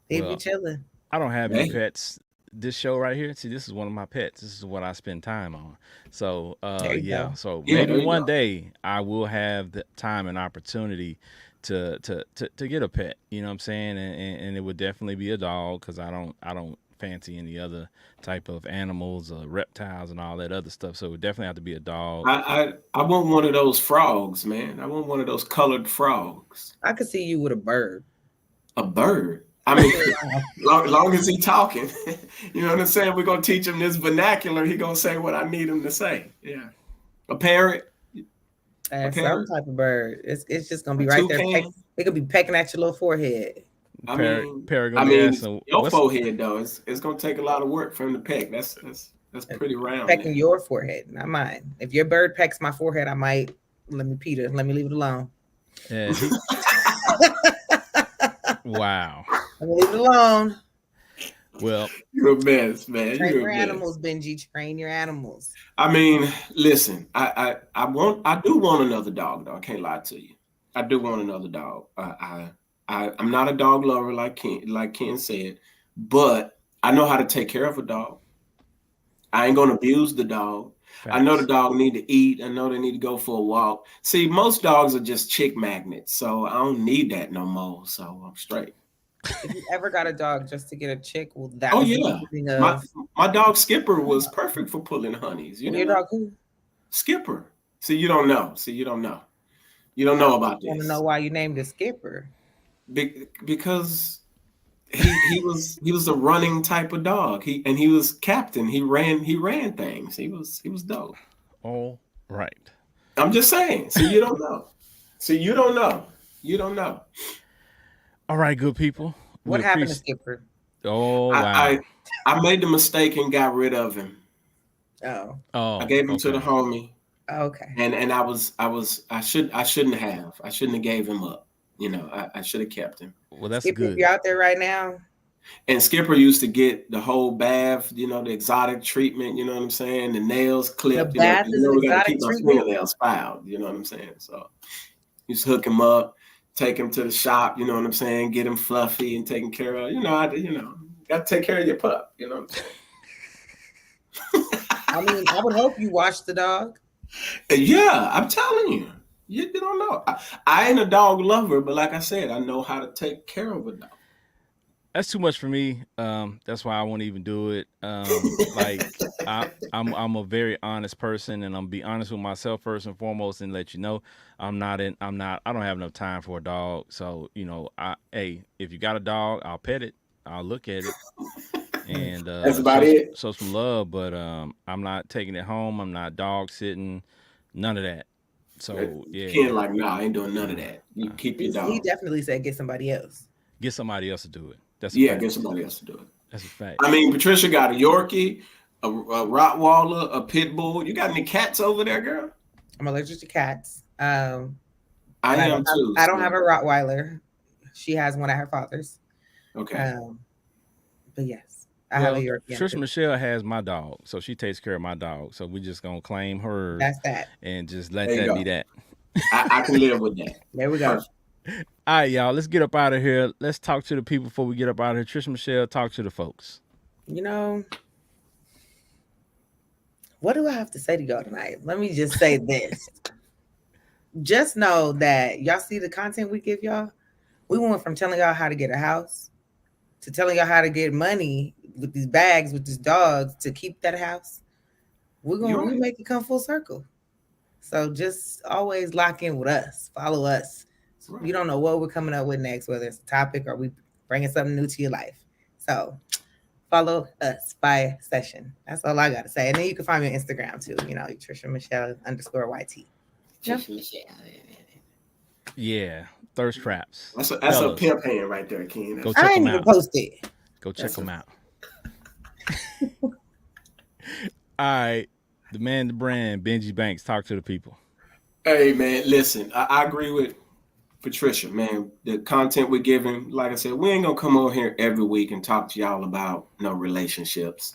He Well, be chilling. I don't have any Hey. pets. This show right here, see, this is one of my pets. This is what I spend time on. So, There you yeah. go. So Yeah, there maybe you one go. day I will have the time and opportunity to get a pet. You know what I'm saying? And it would definitely be a dog because I don't fancy any other type of animals or reptiles and all that other stuff. So it would definitely have to be a dog. I want one of those frogs, man. I want one of those colored frogs. I could see you with a bird. A bird. I mean, long as he talking, you know what I'm saying? We're gonna teach him this vernacular. He gonna say what I need him to say. Yeah, a parrot. Some parrot. type of bird. It's just gonna be A right there. toucan. It could be pecking at your little forehead. I Parrot mean, gonna be asking, your what's- forehead though. It's gonna take a lot of work for him to peck. That's pretty round. Pecking there. your forehead, not mine. If your bird pecks my forehead, I might let me leave it alone. Yeah, wow. Let me leave it alone. Well, You're a mess, man. Train You're your a mess. animals, Benji. Train your animals. I mean, listen, I do want another dog, though. I can't lie to you. I do want another dog. I'm not a dog lover like Ken said, but I know how to take care of a dog. I ain't gonna abuse the dog. facts. I know the dog need to eat. I know they need to go for a walk. See, most dogs are just chick magnets, so I don't need that no more. So I'm straight. If you ever got a dog just to get a chick, well, that Oh was the yeah, beginning of my dog Skipper was perfect for pulling honeys. You know, your dog who? Skipper. See, you don't know. You don't know. You don't know about I want to this. know why you named it Skipper. Because he was a running type of dog. He was captain. He ran things. He was dope. All right. I'm just saying. See, you don't know. See, you don't know. You don't know. All right, good people. What happened to Skipper? Oh wow. I made the mistake and got rid of him. Oh, I gave him to the homie. okay. And I shouldn't have. I shouldn't have gave him up. You know, I should have kept him. Well, that's Skipper, good. if you're out there right now. And Skipper used to get the whole bath, you know, the exotic treatment, you know what I'm saying? The nails clipped. The bath is an we got to exotic keep our treatment? fingernails filed, you know what I'm saying? So used to hook him up, take him to the shop, you know what I'm saying? Get him fluffy and taken care of. Got to take care of your pup, you know what I'm saying? I mean, I would hope you watch the dog. Yeah, I'm telling you. You don't know. I ain't a dog lover, but like I said, I know how to take care of a dog. That's too much for me. That's why I won't even do it. Like I'm a very honest person, and I'm be honest with myself first and foremost, and let you know I don't have enough time for a dog. So hey, if you got a dog, I'll pet it, I'll look at it, and that's about it. Show some love. But I'm not taking it home. I'm not dog sitting, none of that. So yeah, Ken like, nah, I ain't doing none of that. You keep your dog. He definitely said get somebody else. Get somebody else to do it. Get somebody else to do it. That's a fact. I mean, Patricia got a Yorkie, a Rottweiler, a Pit Bull. You got any cats over there, girl? I'm allergic to cats. I am too. I don't have a Rottweiler. She has one at her father's. Okay. But yes, I have a Yorkie. Trish Michelle has my dog, so she takes care of my dog. So we just gonna claim her. That's that. And just let that be that. I can live with that. There we go. All right, y'all. Let's get up out of here. Let's talk to the people before we get up out of here. Trish Michelle, talk to the folks. What do I have to say to y'all tonight? Let me just say this. Just know that y'all see the content we give y'all. We went from telling y'all how to get a house to telling y'all how to get money with these bags, with these dogs to keep that house. We make it come full circle. So just always lock in with us. Follow us. Right. You don't know what we're coming up with next, whether it's a topic or we bringing something new to your life. So follow us, Fiyah Session. That's all I got to say. And then you can find me on Instagram too. Trisha Michelle _YT. Yeah, thirst traps. That's a pimp hand right there, Ken. Go check I ain't them even out. post it. Go check them out. All right, the man, the brand, Benji Banks. Talk to the people. Hey man, listen, I agree with Patricia, man. The content we're giving, like I said, we ain't gonna come over here every week and talk to y'all about no relationships.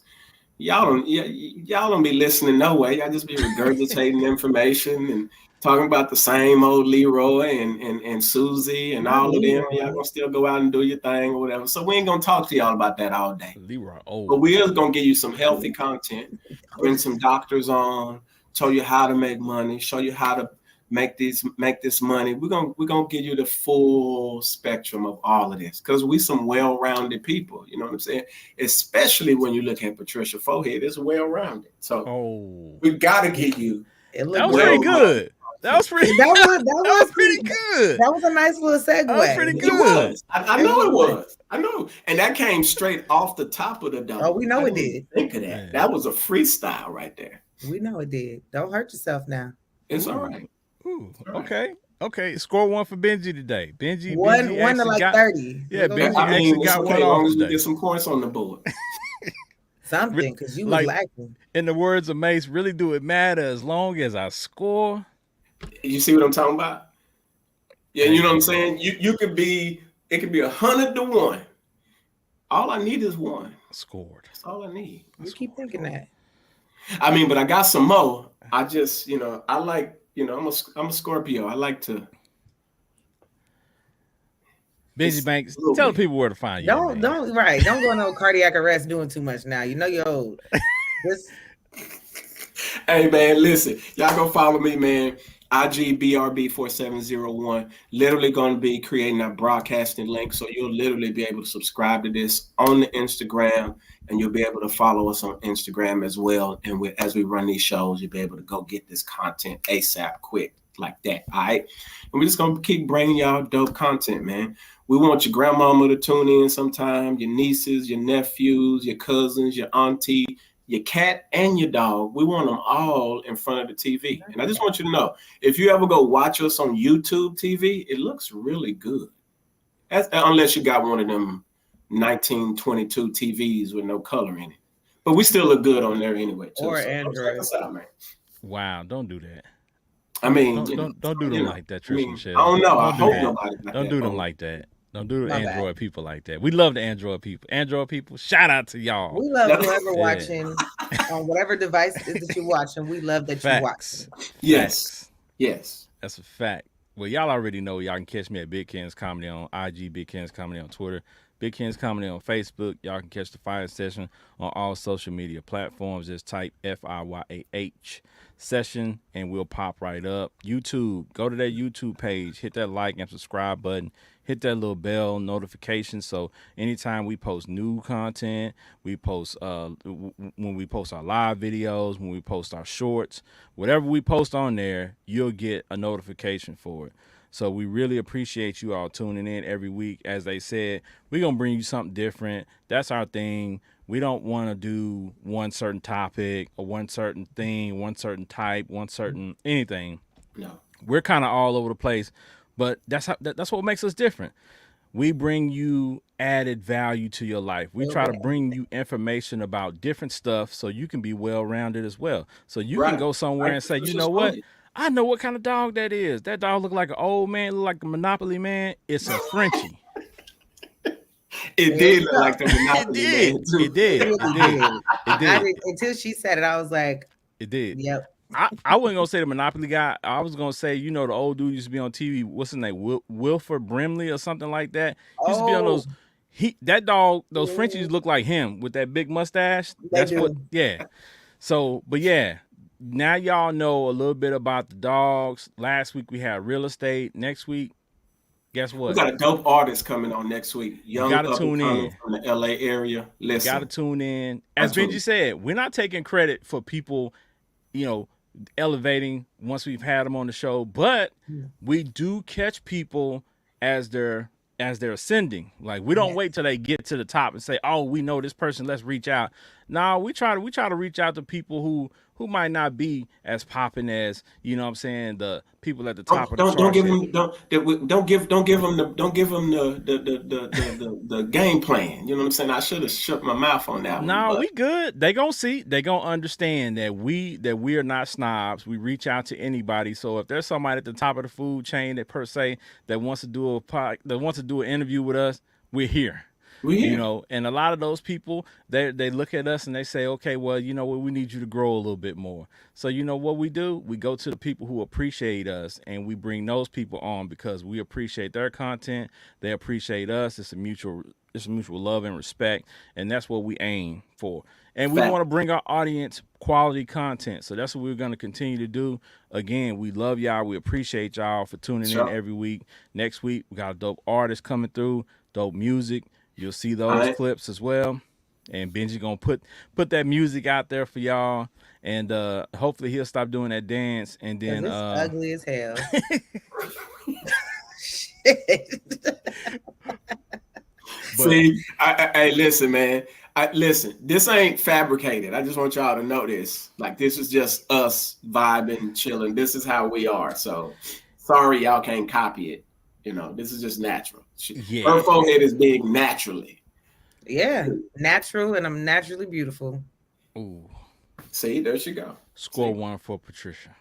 Y'all don't be listening no way. Y'all just be regurgitating information and talking about the same old Leroy and Susie and all of them. Y'all gonna still go out and do your thing or whatever. So we ain't gonna talk to y'all about that all day. Leroy, but we is gonna give you some healthy content. Bring some doctors on, show you how to make money, show you how to make this money. We're gonna give you the full spectrum of all of this because we some well-rounded people. You know what I'm saying? Especially when you look at Patricia forehead, it's well-rounded. So we gotta get you. That was pretty good. That was pretty good. That was a nice little segue. That was pretty good. I know it was. I know. And that came straight off the top of the dome. Oh, we know it did. Think of that. Man. That was a freestyle right there. We know it did. Don't hurt yourself now. It's all right. Ooh, okay. Score one for Benji today. Benji one to like 30. Yeah, Benji actually got one off as today. We get some points on the board. Something, because you was lacking. In the words of Mace, really do it matter as long as I score? You see what I'm talking about? Yeah, you know what I'm saying? It could be 100 to 1. All I need is one. Scored. That's all I need. You keep thinking that. I mean, but I got some more. I just, I like, I'm a Scorpio. I like to. Benji Banks, tell the people where to find you. Don't go no cardiac arrest doing too much now. You know you're old. Hey man, listen, y'all go follow me, man. IGBRB4701. Literally going to be creating a broadcasting link, so you'll literally be able to subscribe to this on the Instagram, and you'll be able to follow us on Instagram as well. And as we run these shows, you'll be able to go get this content ASAP, quick, like that. All right, and we're just gonna keep bringing y'all dope content, man. We want your grandmama to tune in sometime, your nieces, your nephews, your cousins, your auntie, your cat, and your dog. We want them all in front of the TV. And I just want you to know, if you ever go watch us on YouTube TV, it looks really good. Unless you got one of them 1922 TVs with no color in it. But we still look good on there anyway, too. Or so Android. check us out, man. Wow, don't do that. I mean, don't do them like that, Tristan. I don't know. I hope nobody don't do them like that. Don't do the Android people like that. We love the Android people. Android people, shout out to y'all. We love whoever watching on whatever device it is that you're watching. We love that you watch. Yes. That's a fact. Well, y'all already know y'all can catch me at Big Ken's Comedy on IG, Big Ken's Comedy on Twitter, Big Ken's Comedy on Facebook. Y'all can catch the Fiyah Session on all social media platforms. Just type FIYAH Session and we'll pop right up. YouTube, go to that YouTube page, hit that like and subscribe button, hit that little bell notification, so anytime we post new content, we post when we post our live videos, when we post our shorts, whatever we post on there, you'll get a notification for it. So we really appreciate you all tuning in every week. As they said, we're going to bring you something different. That's our thing. We don't want to do one certain topic or one certain thing, one certain type, one certain anything. No. We're kind of all over the place, but that's what makes us different. We bring you added value to your life. We try to bring you information about different stuff so you can be well-rounded as well. So you can go somewhere and say, you know what? I know what kind of dog that is. That dog look like an old man, look like a Monopoly man. It's a Frenchie. It did look like the Monopoly man. It did. Until she said it, I was like, it did. Yep. I wasn't gonna say the Monopoly guy. I was gonna say, the old dude used to be on TV. What's his name? Wilford Brimley or something like that. He used to be on those. That dog, those Frenchies look like him with that big mustache. That's what. Yeah. So, but yeah. Now y'all know a little bit about the dogs. Last week we had real estate. Next week, guess what? We got a dope artist coming on next week. You gotta tune in from the LA area. Listen, gotta tune in. As Benji said, we're not taking credit for people, elevating once we've had them on the show, but we do catch people as they're ascending. Like we don't wait till they get to the top and say, "Oh, we know this person. Let's reach out." No, we try to reach out to people who might not be as popping as the people at the top of the chart. Don't give them the game plan. You know what I'm saying? I should have shut my mouth on that. No, we good. They gonna understand that we are not snobs. We reach out to anybody. So if there's somebody at the top of the food chain that per se that wants to do an interview with us, we're here. And a lot of those people, they look at us and they say, okay, well, you know what, we need you to grow a little bit more. So you know what we do? We go to the people who appreciate us and we bring those people on because we appreciate their content. They appreciate us. It's a mutual love and respect. And that's what we aim for. And we want to bring our audience quality content. So that's what we're going to continue to do. Again, we love y'all. We appreciate y'all for tuning in every week. Next week, we got a dope artist coming through, dope music. You'll see those clips as well. And Benji gonna put that music out there for y'all. And hopefully he'll stop doing that dance. And then it's ugly as hell. Shit. See, hey, listen, man. Listen, this ain't fabricated. I just want y'all to know this. Like, this is just us vibing, chilling. This is how we are. So sorry y'all can't copy it. This is just natural. Her forehead is big naturally. Yeah, natural, and I'm naturally beautiful. Ooh. See, there she go. Score 1 for Patricia.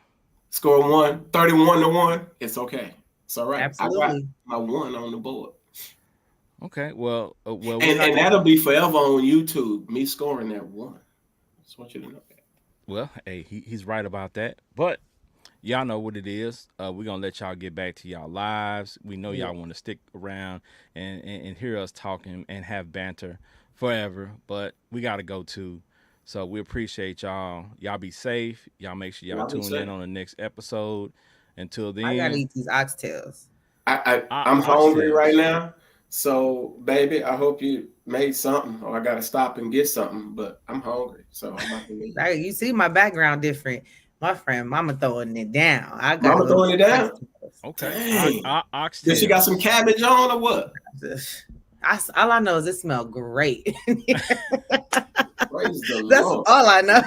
Score 1, 31-1. It's okay. It's all right. Absolutely. I got my 1 on the board. Okay. Well, and that'll be forever on YouTube. Me scoring that one. Just want you to know that. well, hey, he's right about that. But y'all know what it is. We're gonna let y'all get back to y'all lives. We know y'all want to stick around and hear us talking and have banter forever, but we gotta go too. So we appreciate y'all. Y'all be safe. Y'all make sure y'all tune in on the next episode. Until then, I gotta eat these oxtails. I'm hungry right now. So, baby, I hope you made something, or I gotta stop and get something. But I'm hungry, so I'm about to leave. You see my background different. My friend, Mama throwing it down. I got Mama throwing it down. Okay. Did she got some cabbage on or what? All I know is it smells great. Praise the That's Lord. all I know.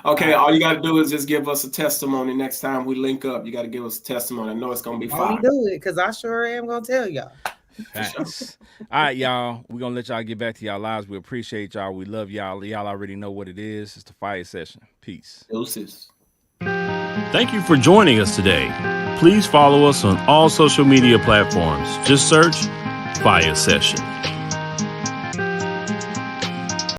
Okay, all you got to do is just give us a testimony next time we link up. You got to give us a testimony. I know it's going to be fire. Only do it because I sure am going to tell y'all. Thanks. All right, y'all. We're going to let y'all get back to y'all lives. We appreciate y'all. We love y'all. Y'all already know what it is. It's the Fiyah Session. Peace. Deuces. Thank you for joining us today. Please follow us on all social media platforms. Just search Fiyah Session.